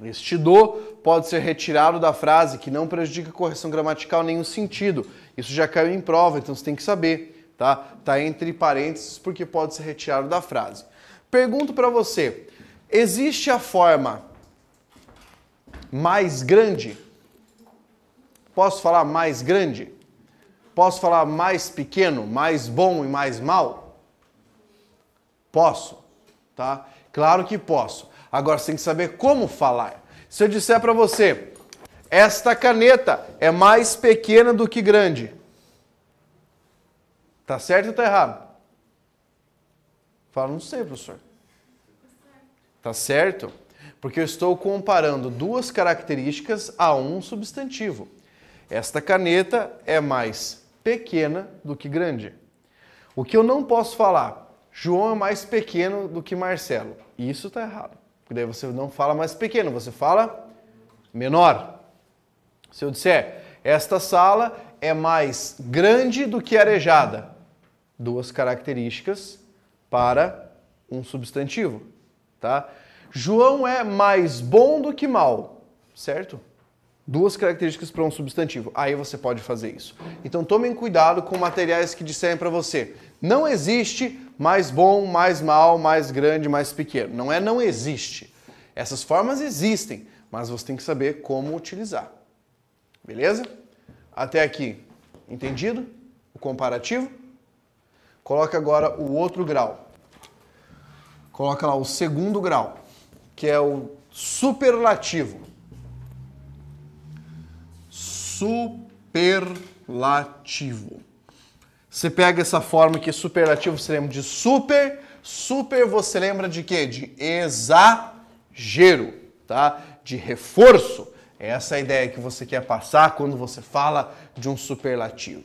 Este do pode ser retirado da frase, que não prejudica a correção gramatical em nenhum sentido. Isso já caiu em prova, então você tem que saber, tá? Tá entre parênteses porque pode ser retirado da frase. Pergunto para você, existe a forma mais grande? Posso falar mais grande? Posso falar mais pequeno, mais bom e mais mal? Posso, tá? Claro que posso. Agora você tem que saber como falar. Se eu disser para você, esta caneta é mais pequena do que grande. Tá certo ou tá errado? Fala, não sei, professor. Tá certo? Porque eu estou comparando duas características a um substantivo. Esta caneta é mais pequena do que grande. O que eu não posso falar? João é mais pequeno do que Marcelo. Isso está errado. Porque daí você não fala mais pequeno, você fala menor. Se eu disser, esta sala é mais grande do que arejada. duas características para um substantivo, tá? João é mais bom do que mal, certo? Duas características para um substantivo. Aí você pode fazer isso. Então tomem cuidado com materiais que disserem para você. Não existe mais bom, mais mal, mais grande, mais pequeno. Não existe. Essas formas existem, mas você tem que saber como utilizar. Beleza? Até aqui, entendido? O comparativo? Coloca agora o outro grau. Coloca lá o segundo grau, que é o superlativo. Superlativo. Você pega essa forma que superlativo, você lembra de super. Super você lembra de quê? De exagero, tá? De reforço. Essa é a ideia que você quer passar quando você fala de um superlativo.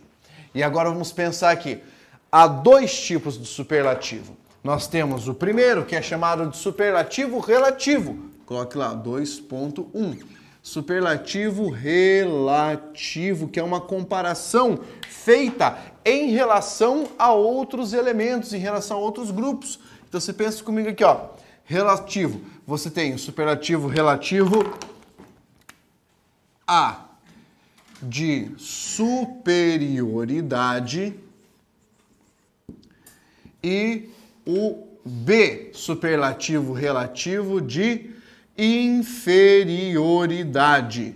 E agora vamos pensar aqui. Há dois tipos de superlativo. Nós temos o primeiro, que é chamado de superlativo relativo. Coloque lá, 2.1. Superlativo relativo, que é uma comparação feita em relação a outros elementos, em relação a outros grupos. Então você pensa comigo aqui, ó. Relativo. Você tem o superlativo relativo a de superioridade e o B, superlativo relativo de inferioridade.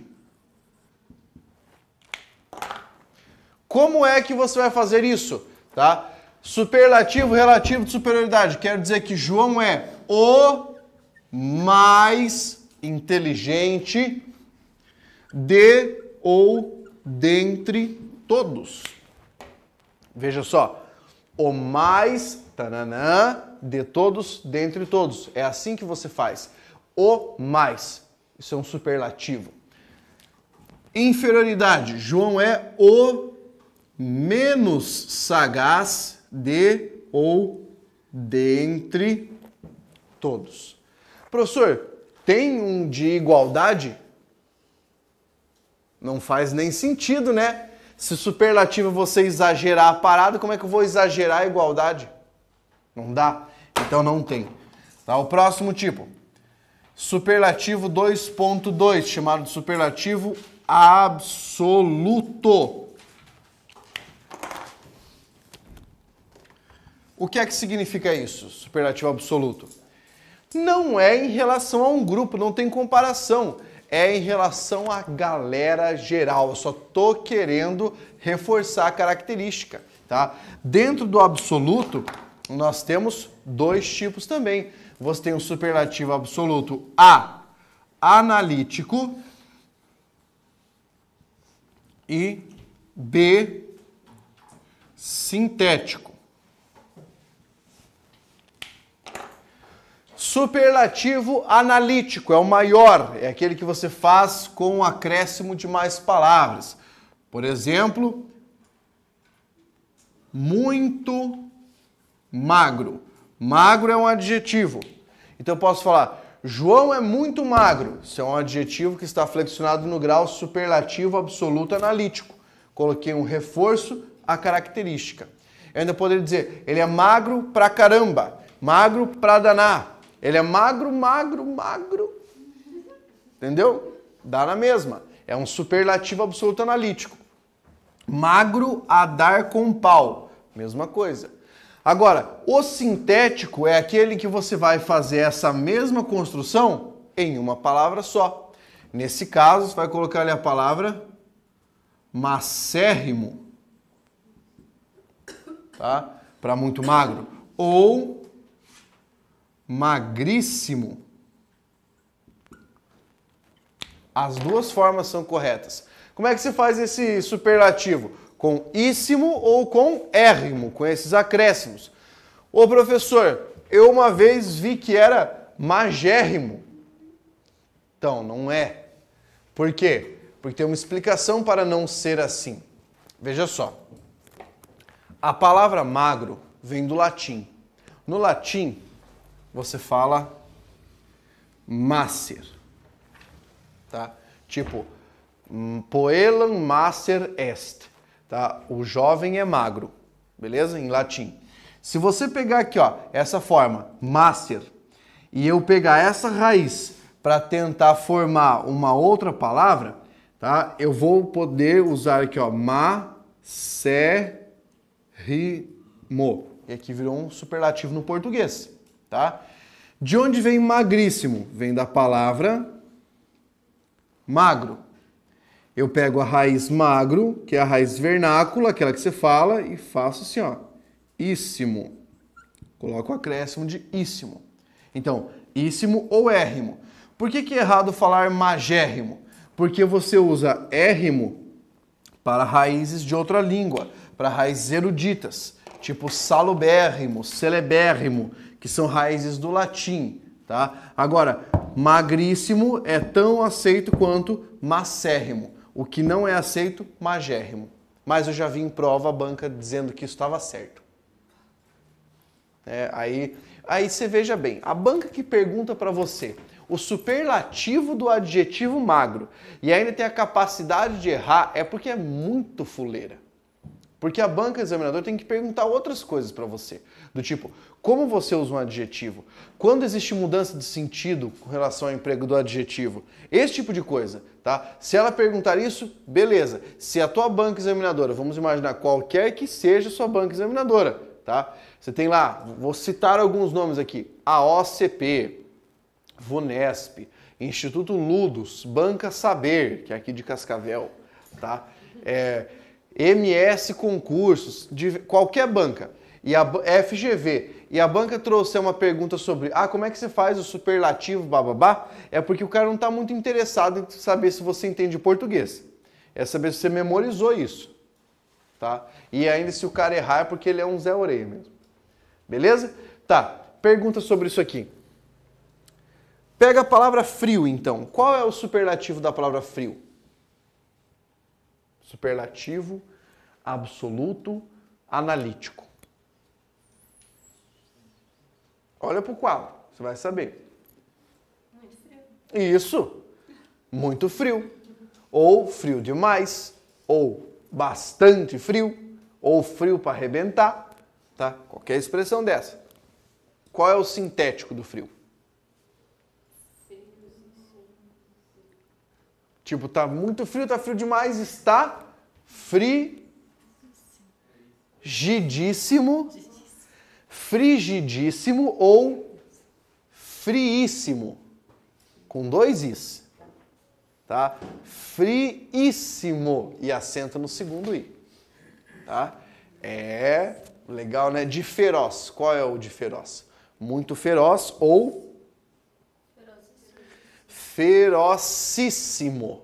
Como é que você vai fazer isso? Tá? Superlativo relativo de superioridade. Quer dizer que João é o mais inteligente de ou dentre todos. Veja só. O mais de todos, dentre todos. É assim que você faz. O mais. Isso é um superlativo. Inferioridade. João é o menos sagaz de ou dentre todos. Professor, tem um de igualdade? Não faz nem sentido, né? Se superlativo é você exagerar a parada, como é que eu vou exagerar a igualdade? Não dá. Então não tem. Tá? O próximo tipo. Superlativo 2.2, chamado de superlativo absoluto. O que é que significa isso, superlativo absoluto? Não é em relação a um grupo, não tem comparação. É em relação à galera geral. Eu só tô querendo reforçar a característica, tá? Dentro do absoluto, nós temos dois tipos também. Você tem o superlativo absoluto A, analítico, e B, sintético. Superlativo analítico é o maior, é aquele que você faz com o acréscimo de mais palavras. Por exemplo, muito magro. Magro é um adjetivo. Então eu posso falar, João é muito magro. Isso é um adjetivo que está flexionado no grau superlativo absoluto analítico. Coloquei um reforço à característica. Eu ainda poderia dizer, ele é magro pra caramba. Magro pra danar. Ele é magro, magro, magro. Entendeu? Dá na mesma. É um superlativo absoluto analítico. Magro a dar com pau. Mesma coisa. Agora, o sintético é aquele que você vai fazer essa mesma construção em uma palavra só. Nesse caso, você vai colocar ali a palavra macérrimo, tá? Para muito magro. Ou magríssimo. As duas formas são corretas. Como é que você faz esse superlativo? Com íssimo ou com érrimo, com esses acréscimos. Ô professor, eu uma vez vi que era magérrimo. Então, não é. Por quê? Porque tem uma explicação para não ser assim. Veja só. A palavra magro vem do latim. No latim, você fala macer. Tá? Tipo, poelam macer est. Tá? O jovem é magro. beleza? Em latim. Se você pegar aqui, ó, essa forma, macer, e eu pegar essa raiz para tentar formar uma outra palavra, tá? Eu vou poder usar aqui, ó, macérrimo. E aqui virou um superlativo no português, tá? De onde vem magríssimo? Vem da palavra magro. Eu pego a raiz magro, que é a raiz vernácula, aquela que você fala, e faço assim, ó, íssimo. Coloco o acréscimo de íssimo. Então, íssimo ou érrimo. Por que é errado falar magérrimo? Porque você usa érrimo para raízes de outra língua, para raízes eruditas, tipo salubérrimo, celebérrimo, que são raízes do latim, tá? Agora, magríssimo é tão aceito quanto macérrimo. O que não é aceito, magérrimo. Mas eu já vi em prova a banca dizendo que isso estava certo. Aí você veja bem, a banca que pergunta para você o superlativo do adjetivo magro e ainda tem a capacidade de errar é porque é muito fuleira. Porque a banca examinador tem que perguntar outras coisas para você. Do tipo, como você usa um adjetivo? Quando existe mudança de sentido com relação ao emprego do adjetivo? Esse tipo de coisa, tá? Se ela perguntar isso, beleza. Se a tua banca examinadora, vamos imaginar qualquer que seja a sua banca examinadora, tá? Você tem lá, vou citar alguns nomes aqui. A OCP, VUNESP, Instituto Ludus, Banca Saber, que é aqui de Cascavel, tá? MS Concursos, de qualquer banca, e a FGV, e a banca trouxer uma pergunta sobre como é que você faz o superlativo, bababá, é porque o cara não está muito interessado em saber se você entende português. É saber se você memorizou isso, tá? E ainda se o cara errar é porque ele é um Zé Orelha mesmo. Beleza? Tá, pergunta sobre isso aqui. Pega a palavra frio, então. Qual é o superlativo da palavra frio? Superlativo, absoluto, analítico. Olha para o quadro, você vai saber. Muito frio. Isso, muito frio. Ou frio demais, ou bastante frio, ou frio para arrebentar, tá? Qualquer expressão dessa. Qual é o sintético do frio? Tipo, tá muito frio, tá frio demais, está frigidíssimo, frigidíssimo ou friíssimo, com 2 is, tá? Friíssimo, e acento no segundo i, tá? É legal, né? De feroz, qual é o de feroz? Muito feroz ou ferocíssimo,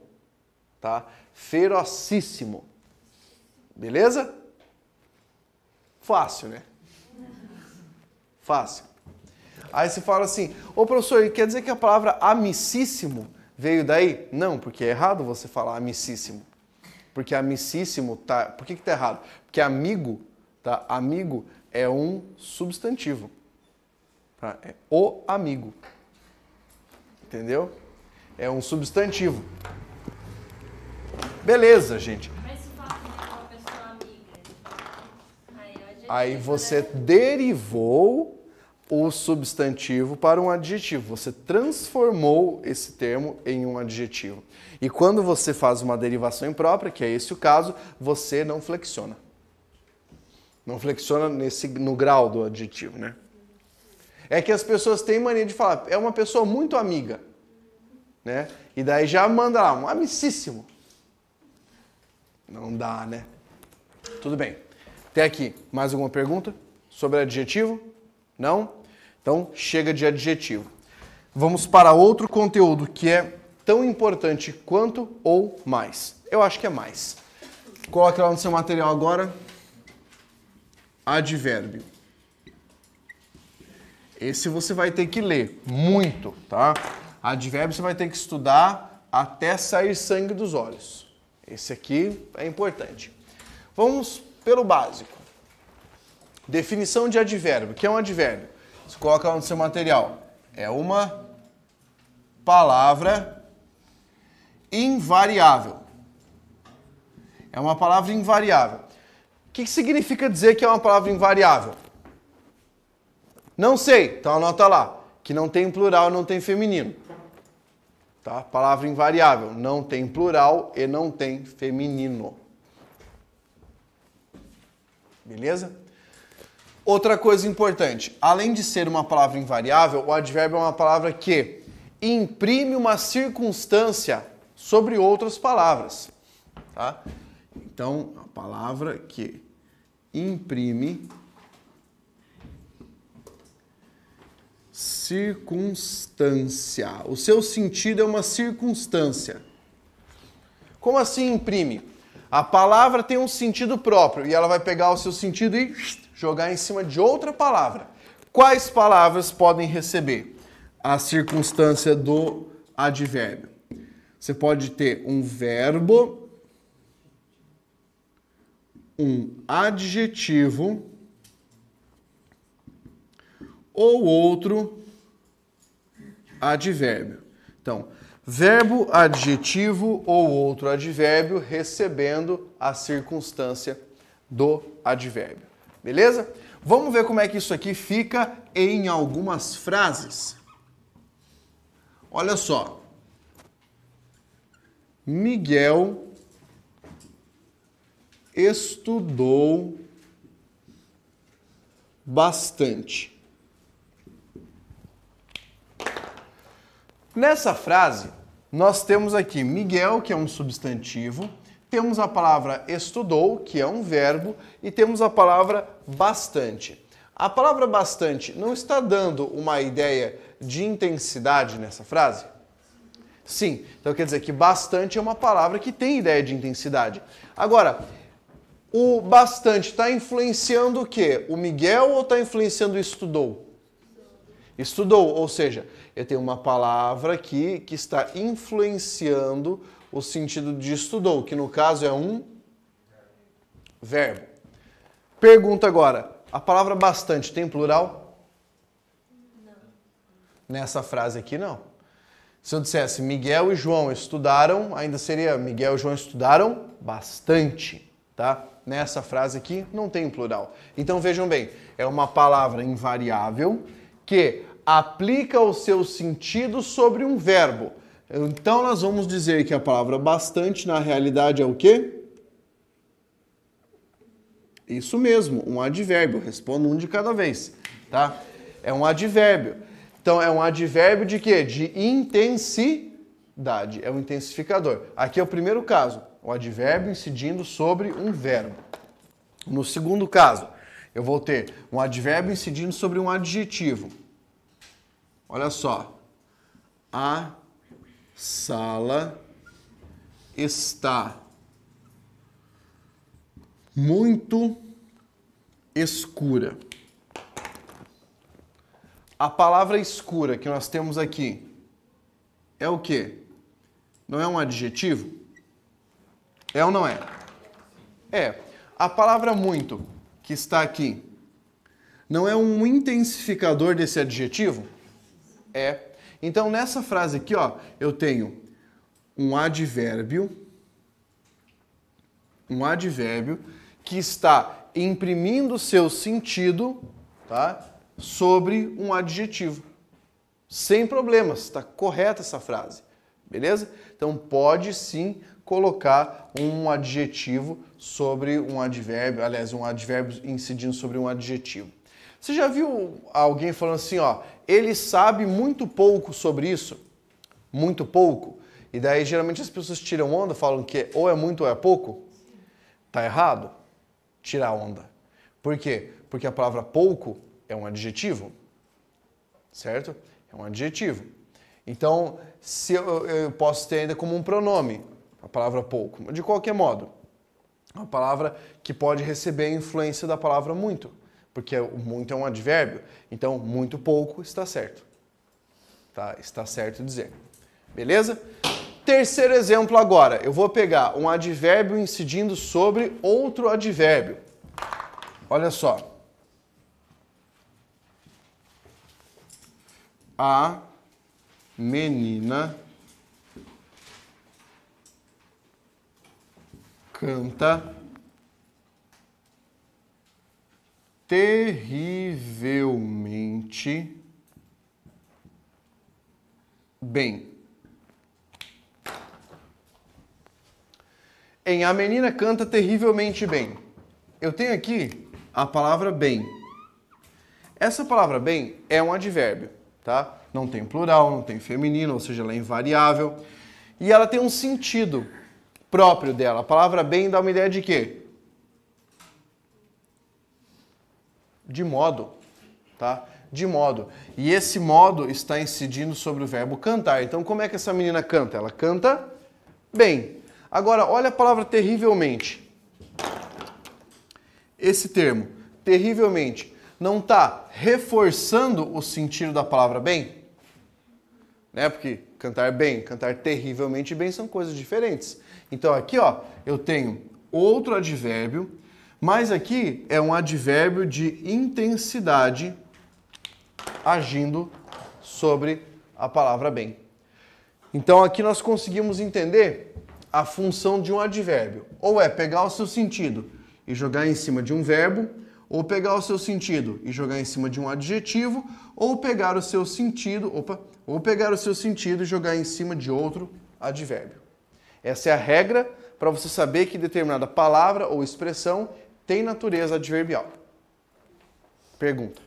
tá? Ferocíssimo. Beleza? Fácil, né? Fácil. Aí você fala assim, ô professor, quer dizer que a palavra amicíssimo veio daí? Não, porque é errado você falar amicíssimo. Porque amicíssimo tá... Por que tá errado? Porque amigo, tá? Amigo é um substantivo. Tá? É o amigo. Entendeu? É um substantivo. Beleza, gente. Mas se fala que é uma pessoa amiga. Aí você derivou o substantivo para um adjetivo. Você transformou esse termo em um adjetivo. E quando você faz uma derivação imprópria, que é esse o caso, você não flexiona. Não flexiona no grau do adjetivo, né? É que as pessoas têm mania de falar, é uma pessoa muito amiga, né? E daí já manda lá, um amicíssimo. Não dá, né? Tudo bem. Até aqui, mais alguma pergunta sobre adjetivo? Não? Então, chega de adjetivo. Vamos para outro conteúdo que é tão importante quanto ou mais. Eu acho que é mais. Coloque lá no seu material agora. Advérbio. Esse você vai ter que ler muito, tá? Advérbio você vai ter que estudar até sair sangue dos olhos. Esse aqui é importante. Vamos pelo básico. Definição de advérbio. O que é um advérbio? Você coloca lá no seu material. É uma palavra invariável. É uma palavra invariável. que significa dizer que é uma palavra invariável? Não sei, então anota lá, que não tem plural e não tem feminino. Tá? Palavra invariável, não tem plural e não tem feminino. Beleza? Outra coisa importante, além de ser uma palavra invariável, o advérbio é uma palavra que imprime uma circunstância sobre outras palavras. Tá? Então, a palavra que imprime circunstância. O seu sentido é uma circunstância. Como assim imprime? A palavra tem um sentido próprio e ela vai pegar o seu sentido e jogar em cima de outra palavra. Quais palavras podem receber a circunstância do advérbio? Você pode ter um verbo, um adjetivo ou outro advérbio. Então, verbo, adjetivo ou outro advérbio recebendo a circunstância do advérbio. Beleza? Vamos ver como é que isso aqui fica em algumas frases. Olha só. Miguel estudou bastante. Nessa frase, nós temos aqui Miguel, que é um substantivo, temos a palavra estudou, que é um verbo, e temos a palavra bastante. A palavra bastante não está dando uma ideia de intensidade nessa frase? Sim, então quer dizer que bastante é uma palavra que tem ideia de intensidade. Agora, o bastante está influenciando o quê? O Miguel ou está influenciando o estudou? Estudou, ou seja, eu tenho uma palavra aqui que está influenciando o sentido de estudou, que no caso é um verbo. Pergunta agora, a palavra bastante tem plural? Não. Nessa frase aqui não. Se eu dissesse Miguel e João estudaram, ainda seria Miguel e João estudaram bastante, tá? Nessa frase aqui não tem plural. Então vejam bem, é uma palavra invariável que aplica o seu sentido sobre um verbo. Então nós vamos dizer que a palavra bastante na realidade é o quê? Isso mesmo, um advérbio. Respondo um de cada vez, tá? É um advérbio. Então é um advérbio de quê? De intensidade. É um intensificador. Aqui é o primeiro caso, o advérbio incidindo sobre um verbo. No segundo caso, eu vou ter um advérbio incidindo sobre um adjetivo. Olha só. A sala está muito escura. A palavra escura que nós temos aqui é o quê? Não é um adjetivo? É ou não é? É. A palavra muito que está aqui não é um intensificador desse adjetivo? É. Então, nessa frase aqui, ó, eu tenho um advérbio que está imprimindo seu sentido, tá, sobre um adjetivo. Sem problemas, está correta essa frase, beleza? Então, pode sim colocar um adjetivo sobre um advérbio, aliás, um advérbio incidindo sobre um adjetivo. Você já viu alguém falando assim, ó, ele sabe muito pouco sobre isso? Muito pouco? E daí, geralmente, as pessoas tiram onda, falam que ou é muito ou é pouco? Tá errado? Tirar onda. Por quê? Porque a palavra pouco é um adjetivo, certo? É um adjetivo. Então, se eu posso ter ainda como um pronome a palavra pouco. De qualquer modo, uma palavra que pode receber a influência da palavra muito. Porque o muito é um advérbio, então muito pouco está certo. Tá? Está certo dizer. Beleza? Terceiro exemplo agora. Eu vou pegar um advérbio incidindo sobre outro advérbio. Olha só. A menina canta terrivelmente bem. Em a menina canta terrivelmente bem. Eu tenho aqui a palavra bem. Essa palavra bem é um advérbio, tá? Não tem plural, não tem feminino, ou seja, ela é invariável. E ela tem um sentido próprio dela. A palavra bem dá uma ideia de quê? De modo, tá? De modo. E esse modo está incidindo sobre o verbo cantar. Então, como é que essa menina canta? Ela canta bem. Agora, olha a palavra terrivelmente. Esse termo, terrivelmente, não está reforçando o sentido da palavra bem? Né? Porque cantar bem, cantar terrivelmente bem são coisas diferentes. Então, aqui, ó, eu tenho outro advérbio, mas aqui é um advérbio de intensidade agindo sobre a palavra bem. Então, aqui nós conseguimos entender a função de um advérbio. Ou é pegar o seu sentido e jogar em cima de um verbo, ou pegar o seu sentido e jogar em cima de um adjetivo, ou pegar o seu sentido, e jogar em cima de outro advérbio. Essa é a regra para você saber que determinada palavra ou expressão tem natureza adverbial. Pergunta.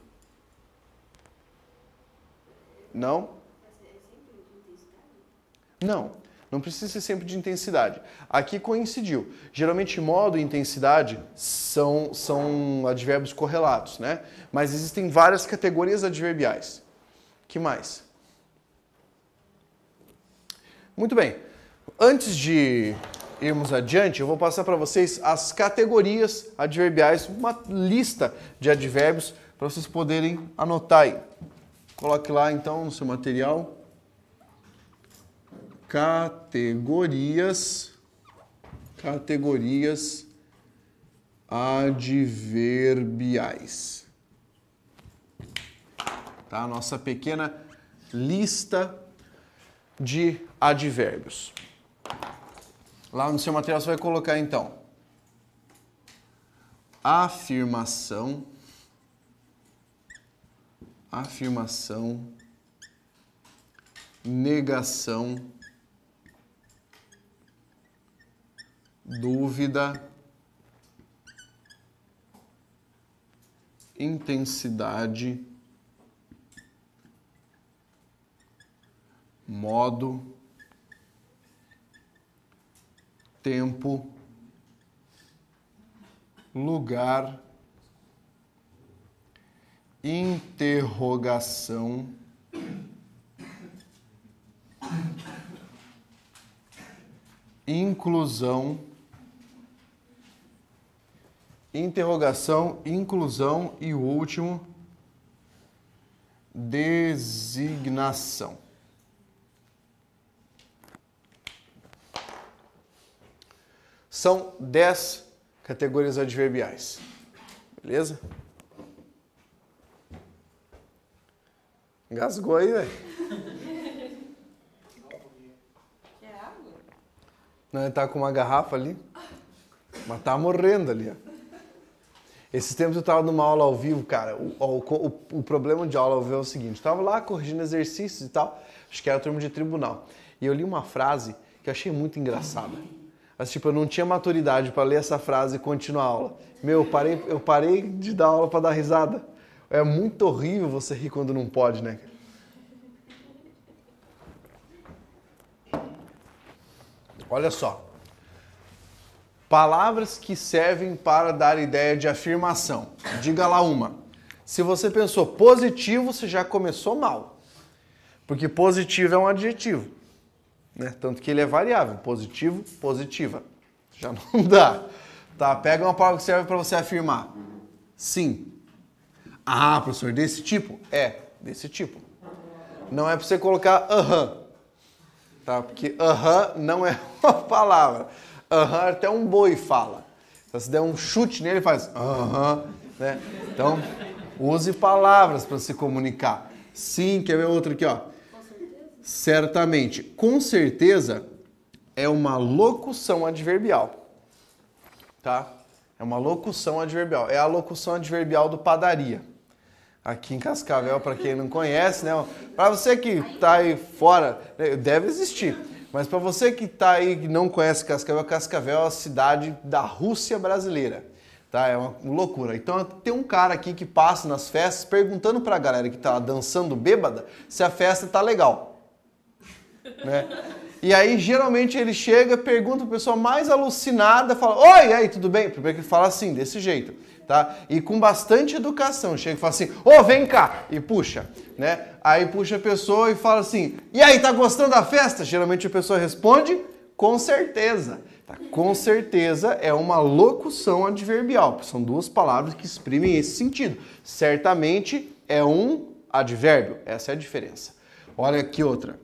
Não? Não. Não precisa ser sempre de intensidade. Aqui coincidiu. Geralmente modo e intensidade são advérbios correlatos, né? Mas existem várias categorias adverbiais. Que mais? Muito bem. Antes de irmos adiante, eu vou passar para vocês as categorias adverbiais, uma lista de advérbios para vocês poderem anotar aí. Coloque lá então no seu material. Categorias adverbiais. Tá? A nossa pequena lista de advérbios. Lá no seu material você vai colocar então afirmação, negação, dúvida, intensidade, modo, tempo, lugar, interrogação, inclusão, inclusão e o último, designação. São 10 categorias adverbiais. Beleza? Engasgou aí, velho? Quer água? Não, ele tá com uma garrafa ali. Mas tá morrendo ali, ó. Esses tempos eu tava numa aula ao vivo, cara. O problema de aula ao vivo é o seguinte. Eu tava lá corrigindo exercícios e tal. Acho que era turma de tribunal. E eu li uma frase que eu achei muito engraçada. Mas, tipo, eu não tinha maturidade para ler essa frase e continuar a aula. Meu, eu parei de dar aula para dar risada. É muito horrível você rir quando não pode, né? Olha só. Palavras que servem para dar ideia de afirmação. Diga lá uma. Se você pensou positivo, você já começou mal. Porque positivo é um adjetivo. Né? Tanto que ele é variável. Positivo, positiva. Já não dá. Tá, pega uma palavra que serve para você afirmar. Sim. Ah, professor, desse tipo? É, desse tipo. Não é para você colocar aham. Tá? Porque aham não é uma palavra. Aham até um boi fala. Então, se der um chute nele, faz aham. Né? Então, use palavras para se comunicar. Sim, quer ver outro aqui, ó? Certamente. Com certeza é uma locução adverbial. Tá? É uma locução adverbial. É a locução adverbial do padaria. Aqui em Cascavel, para quem não conhece, né? Para você que está aí fora, deve existir. Mas para você que está aí e não conhece Cascavel, Cascavel é a cidade da Rússia brasileira. Tá? É uma loucura. Então tem um cara aqui que passa nas festas perguntando para a galera que está dançando bêbada se a festa tá legal. Né? E aí, geralmente, ele chega, pergunta a pessoa mais alucinada, fala, oi, aí, tudo bem? Primeiro que ele fala assim, desse jeito, tá? E com bastante educação, chega e fala assim, ô, vem cá, e puxa, né? Aí puxa a pessoa e fala assim, e aí, tá gostando da festa? Geralmente a pessoa responde, com certeza. Tá? Com certeza é uma locução adverbial, são duas palavras que exprimem esse sentido. Certamente é um advérbio, essa é a diferença. Olha aqui outra.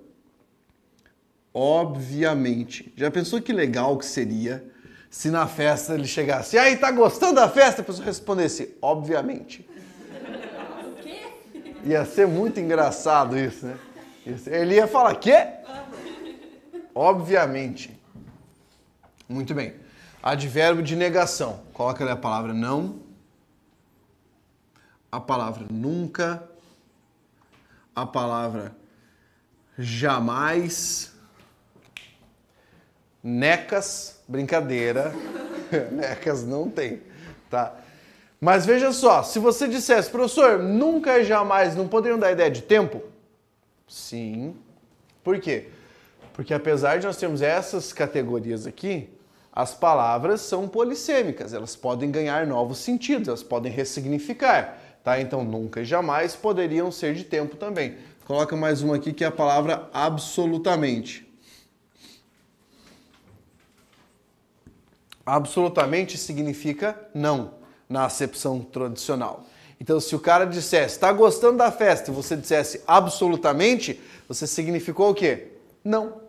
Obviamente. Já pensou que legal que seria se na festa ele chegasse, e aí, tá gostando da festa? A pessoa respondesse, obviamente. O quê? Ia ser muito engraçado isso, né? Ele ia falar, quê? Obviamente. Muito bem. Advérbio de negação. Coloca ali a palavra não, a palavra nunca, a palavra jamais, necas, brincadeira, necas não tem, tá? Mas veja só, se você dissesse, professor, nunca e jamais, não poderiam dar ideia de tempo? Sim. Por quê? Porque apesar de nós termos essas categorias aqui, as palavras são polissêmicas, elas podem ganhar novos sentidos, elas podem ressignificar, tá? Então nunca e jamais poderiam ser de tempo também. Coloca mais uma aqui que é a palavra absolutamente. Absolutamente significa não, na acepção tradicional. Então, se o cara dissesse, está gostando da festa, e você dissesse absolutamente, você significou o quê? Não,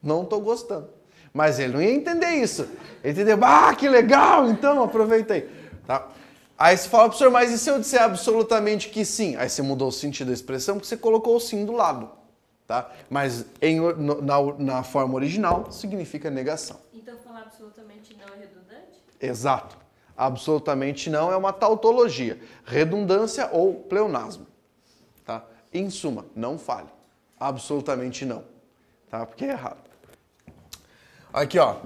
não estou gostando. Mas ele não ia entender isso. Ele entendeu, que legal, então aproveitei. Tá? Aí você fala, professor, mas e se eu disser absolutamente que sim? Aí você mudou o sentido da expressão porque você colocou o sim do lado. Tá? Mas na forma original significa negação. Então falar absolutamente não é redundante? Exato. Absolutamente não é uma tautologia. Redundância ou pleonasmo. Tá? Em suma, não fale. Absolutamente não. Tá? Porque é errado. Aqui, ó.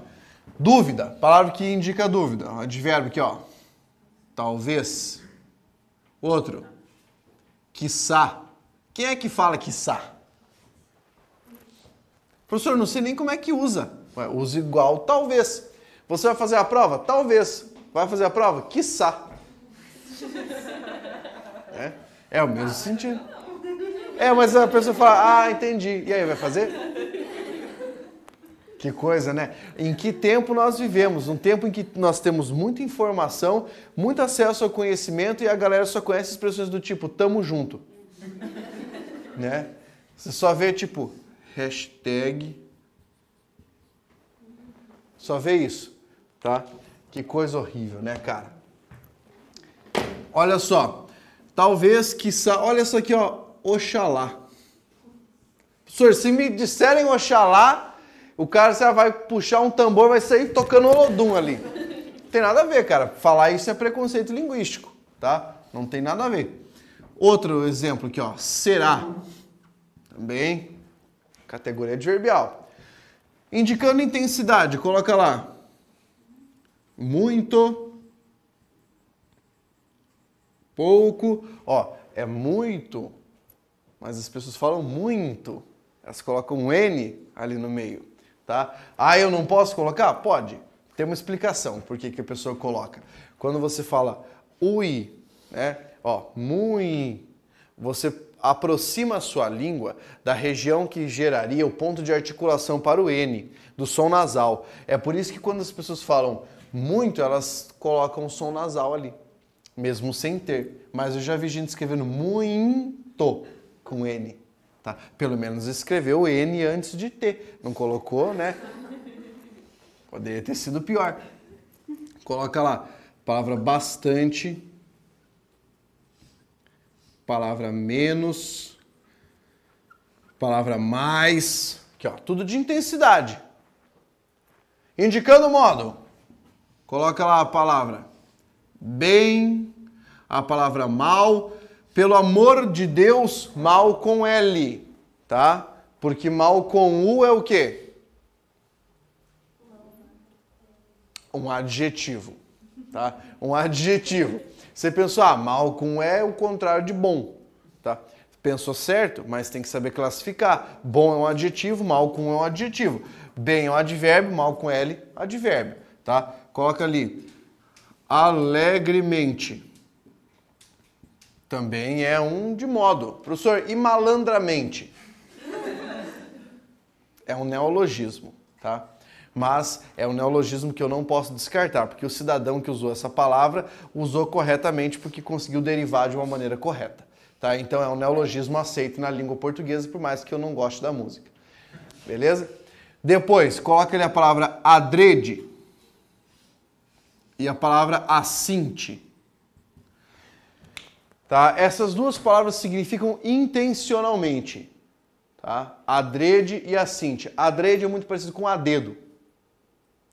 Dúvida. Palavra que indica dúvida. Advérbio aqui, ó. Talvez. Outro. Quiçá. Quem é que fala quiçá? Professor, não sei nem como é que usa. Ué, usa igual talvez. Você vai fazer a prova? Talvez. Vai fazer a prova? Quiçá. É o mesmo sentido. Mas a pessoa fala, entendi. E aí, vai fazer? Que coisa, né? Em que tempo nós vivemos? Um tempo em que nós temos muita informação, muito acesso ao conhecimento e a galera só conhece expressões do tipo, tamo junto. Né? Você só vê, tipo, hashtag. Só vê isso, tá? Que coisa horrível, né, cara? Olha só. Talvez, quiçá... Olha isso aqui, ó. Oxalá. Professor, se me disserem oxalá... O cara você vai puxar um tambor, vai sair tocando Olodum ali. Não tem nada a ver, cara. Falar isso é preconceito linguístico, tá? Não tem nada a ver. Outro exemplo aqui, ó. Será. Também. Categoria adverbial. Indicando intensidade, coloca lá. Muito. Pouco. Ó, é muito. Mas as pessoas falam muito. Elas colocam um N ali no meio. Tá? Eu não posso colocar? Pode. Tem uma explicação por que a pessoa coloca. Quando você fala ui, né? Mui, você aproxima a sua língua da região que geraria o ponto de articulação para o N, do som nasal. É por isso que quando as pessoas falam muito, elas colocam o som nasal ali, mesmo sem ter. Mas eu já vi gente escrevendo muito com N. Tá? Pelo menos escreveu N antes de T. Não colocou, né? Poderia ter sido pior. Coloca lá. Palavra bastante. Palavra menos. Palavra mais. Aqui, ó. Tudo de intensidade. Indicando o modo. Coloca lá a palavra bem, a palavra mal, pelo amor de Deus, mal com L, tá? Porque mal com U é o quê? Um adjetivo, tá? Um adjetivo. Você pensou, mal com E é o contrário de bom, tá? Pensou certo, mas tem que saber classificar. Bom é um adjetivo, mal com U é um adjetivo. Bem é um advérbio, mal com L, advérbio, tá? Coloca ali, alegremente. Também é um de modo. Professor, e malandramente? É um neologismo, tá? Mas é um neologismo que eu não posso descartar, porque o cidadão que usou essa palavra usou corretamente porque conseguiu derivar de uma maneira correta, tá? Então é um neologismo aceito na língua portuguesa, por mais que eu não goste da música. Beleza? Depois, coloca ali a palavra adrede e a palavra assinte. Tá? Essas duas palavras significam intencionalmente. Tá? Adrede e assinte. Adrede é muito parecido com a dedo.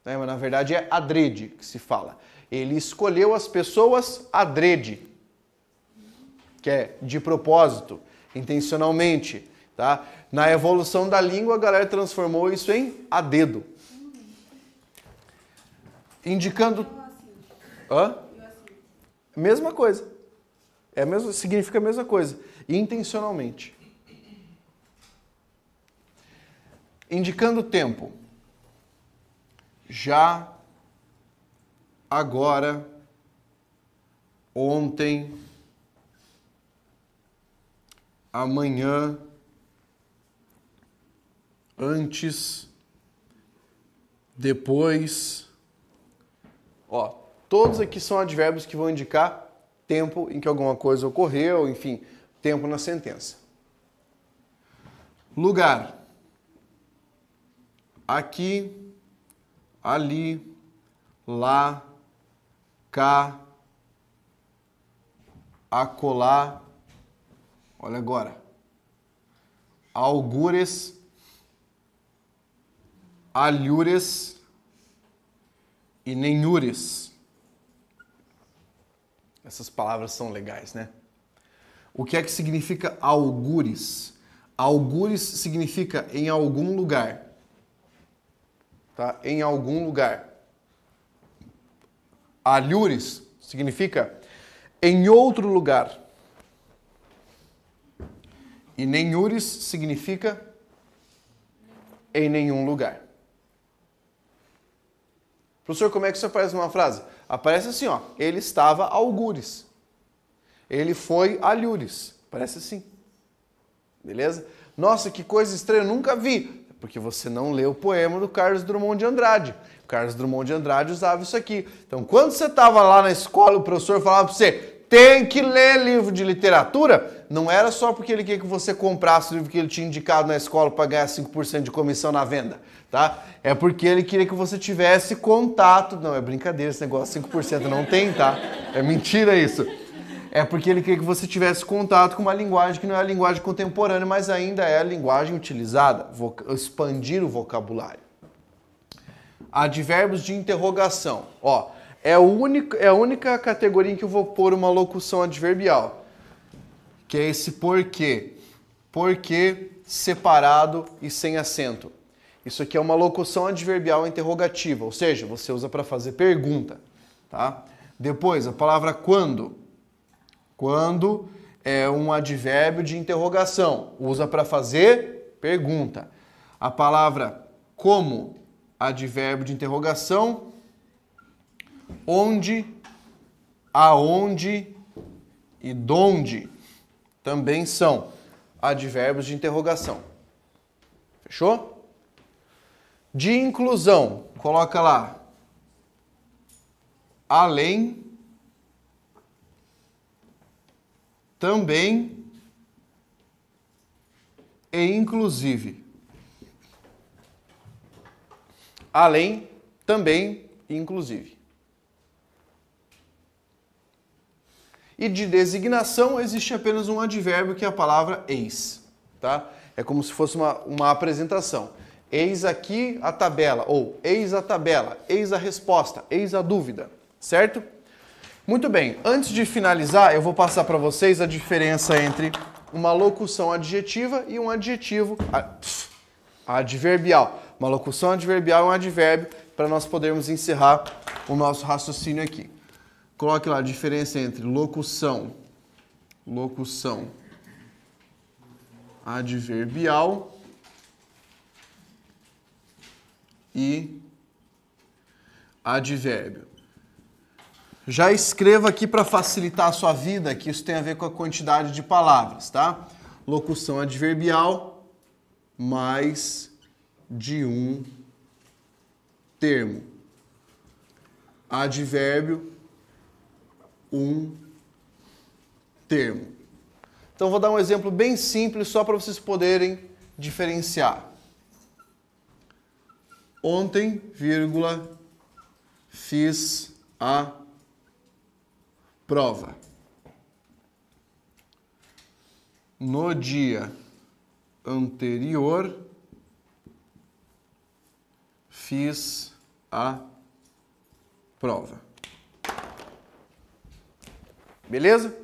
Né? Mas na verdade é adrede que se fala. Ele escolheu as pessoas adrede. Que é de propósito, intencionalmente. Tá? Na evolução da língua, a galera transformou isso em a dedo. Indicando... Hã? Mesma coisa. Significa a mesma coisa. Intencionalmente. Indicando tempo. Já, agora, ontem, amanhã, antes, depois. Ó, todos aqui são advérbios que vão indicar tempo em que alguma coisa ocorreu, enfim, tempo na sentença. Lugar. Aqui, ali, lá, cá, acolá. Olha agora. Algures, alhures e nenhures. Essas palavras são legais, né? O que é que significa algures? Algures significa em algum lugar. Tá? Em algum lugar. Alhures significa em outro lugar. E nenhures significa em nenhum lugar. Professor, como é que isso aparece numa frase? Aparece assim, ó. Ele estava algures. Ele foi alhures. Parece assim. Beleza? Nossa, que coisa estranha, eu nunca vi. Porque você não leu o poema do Carlos Drummond de Andrade. O Carlos Drummond de Andrade usava isso aqui. Então, quando você estava lá na escola, o professor falava para você, tem que ler livro de literatura, não era só porque ele queria que você comprasse o livro que ele tinha indicado na escola para ganhar 5% de comissão na venda, tá? É porque ele queria que você tivesse contato. Não, é brincadeira, esse negócio 5% não tem, tá? É mentira isso. É porque ele queria que você tivesse contato com uma linguagem que não é a linguagem contemporânea, mas ainda é a linguagem utilizada, expandir o vocabulário. Advérbios de interrogação. Ó, é a única categoria em que eu vou pôr uma locução adverbial, que é esse porquê. Porquê separado e sem acento. Isso aqui é uma locução adverbial interrogativa, ou seja, você usa para fazer pergunta. Tá? Depois, a palavra quando. Quando é um advérbio de interrogação, usa para fazer pergunta. A palavra como, advérbio de interrogação. Onde, aonde e donde também são advérbios de interrogação. Fechou? De inclusão, coloca lá além, também e inclusive. Além, também e inclusive. E de designação existe apenas um advérbio que é a palavra eis. Tá? É como se fosse uma apresentação. Eis aqui a tabela, ou eis a tabela, eis a resposta, eis a dúvida. Certo? Muito bem, antes de finalizar, eu vou passar para vocês a diferença entre uma locução adjetiva e um adjetivo adverbial. Uma locução adverbial e um advérbio, para nós podermos encerrar o nosso raciocínio aqui. Coloque lá a diferença entre locução adverbial e advérbio. Já escreva aqui para facilitar a sua vida, que isso tem a ver com a quantidade de palavras, tá? Locução adverbial, mais de um termo. Advérbio, um termo. Então, vou dar um exemplo bem simples, só para vocês poderem diferenciar. Ontem, vírgula, fiz a prova. No dia anterior, fiz a prova. Beleza?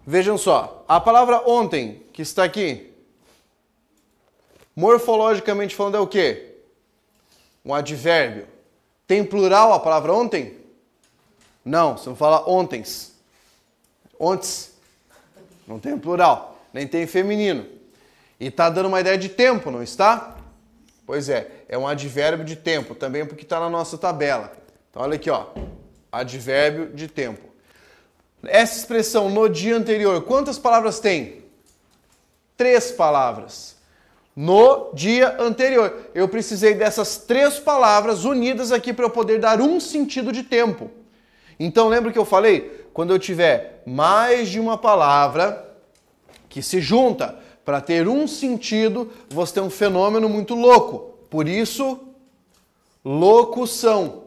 Vejam só, a palavra ontem, que está aqui, morfologicamente falando, é o quê? Um advérbio. Tem plural a palavra ontem? Não, você não fala ontens. Ontes. Não tem plural, nem tem feminino. E está dando uma ideia de tempo, não está? Pois é um advérbio de tempo, também porque está na nossa tabela. Então olha aqui, ó, advérbio de tempo. Essa expressão no dia anterior, quantas palavras tem? 3 palavras. No dia anterior. Eu precisei dessas 3 palavras unidas aqui para eu poder dar um sentido de tempo. Então lembra que eu falei? Quando eu tiver mais de uma palavra que se junta para ter um sentido, você tem um fenômeno muito louco. Por isso, locução.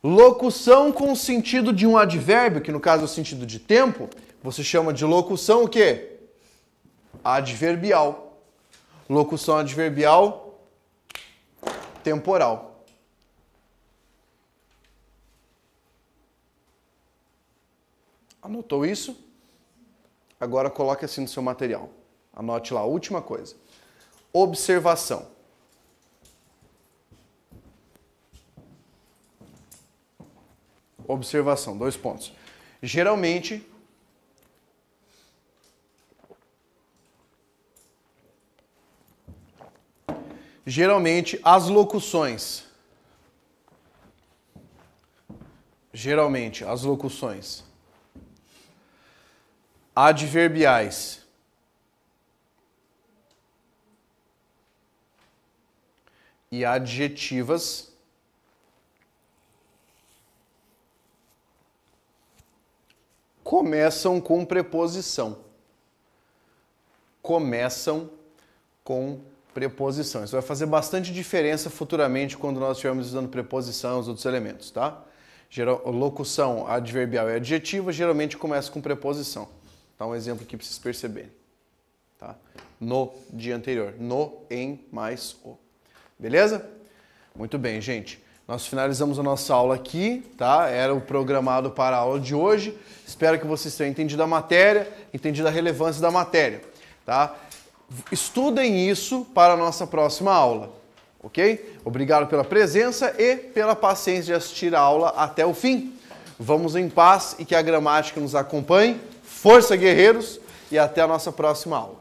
Locução com o sentido de um advérbio, que no caso é o sentido de tempo, você chama de locução o quê? Adverbial. Locução adverbial temporal. Anotou isso? Agora coloque assim no seu material. Anote lá a última coisa. Observação. Observação, 2 pontos. Geralmente, as locuções adverbiais e adjetivas começam com preposição. Começam com preposição. Isso vai fazer bastante diferença futuramente quando nós estivermos usando preposição e os outros elementos, tá? Locução adverbial e adjetiva geralmente começa com preposição. Dá um exemplo aqui para vocês perceberem. Tá? No dia anterior. No, em, mais, o. Beleza? Muito bem, gente. Nós finalizamos a nossa aula aqui, tá? Era o programado para a aula de hoje. Espero que vocês tenham entendido a matéria, entendido a relevância da matéria, tá? Estudem isso para a nossa próxima aula, ok? Obrigado pela presença e pela paciência de assistir a aula até o fim. Vamos em paz e que a gramática nos acompanhe. Força, guerreiros, e até a nossa próxima aula.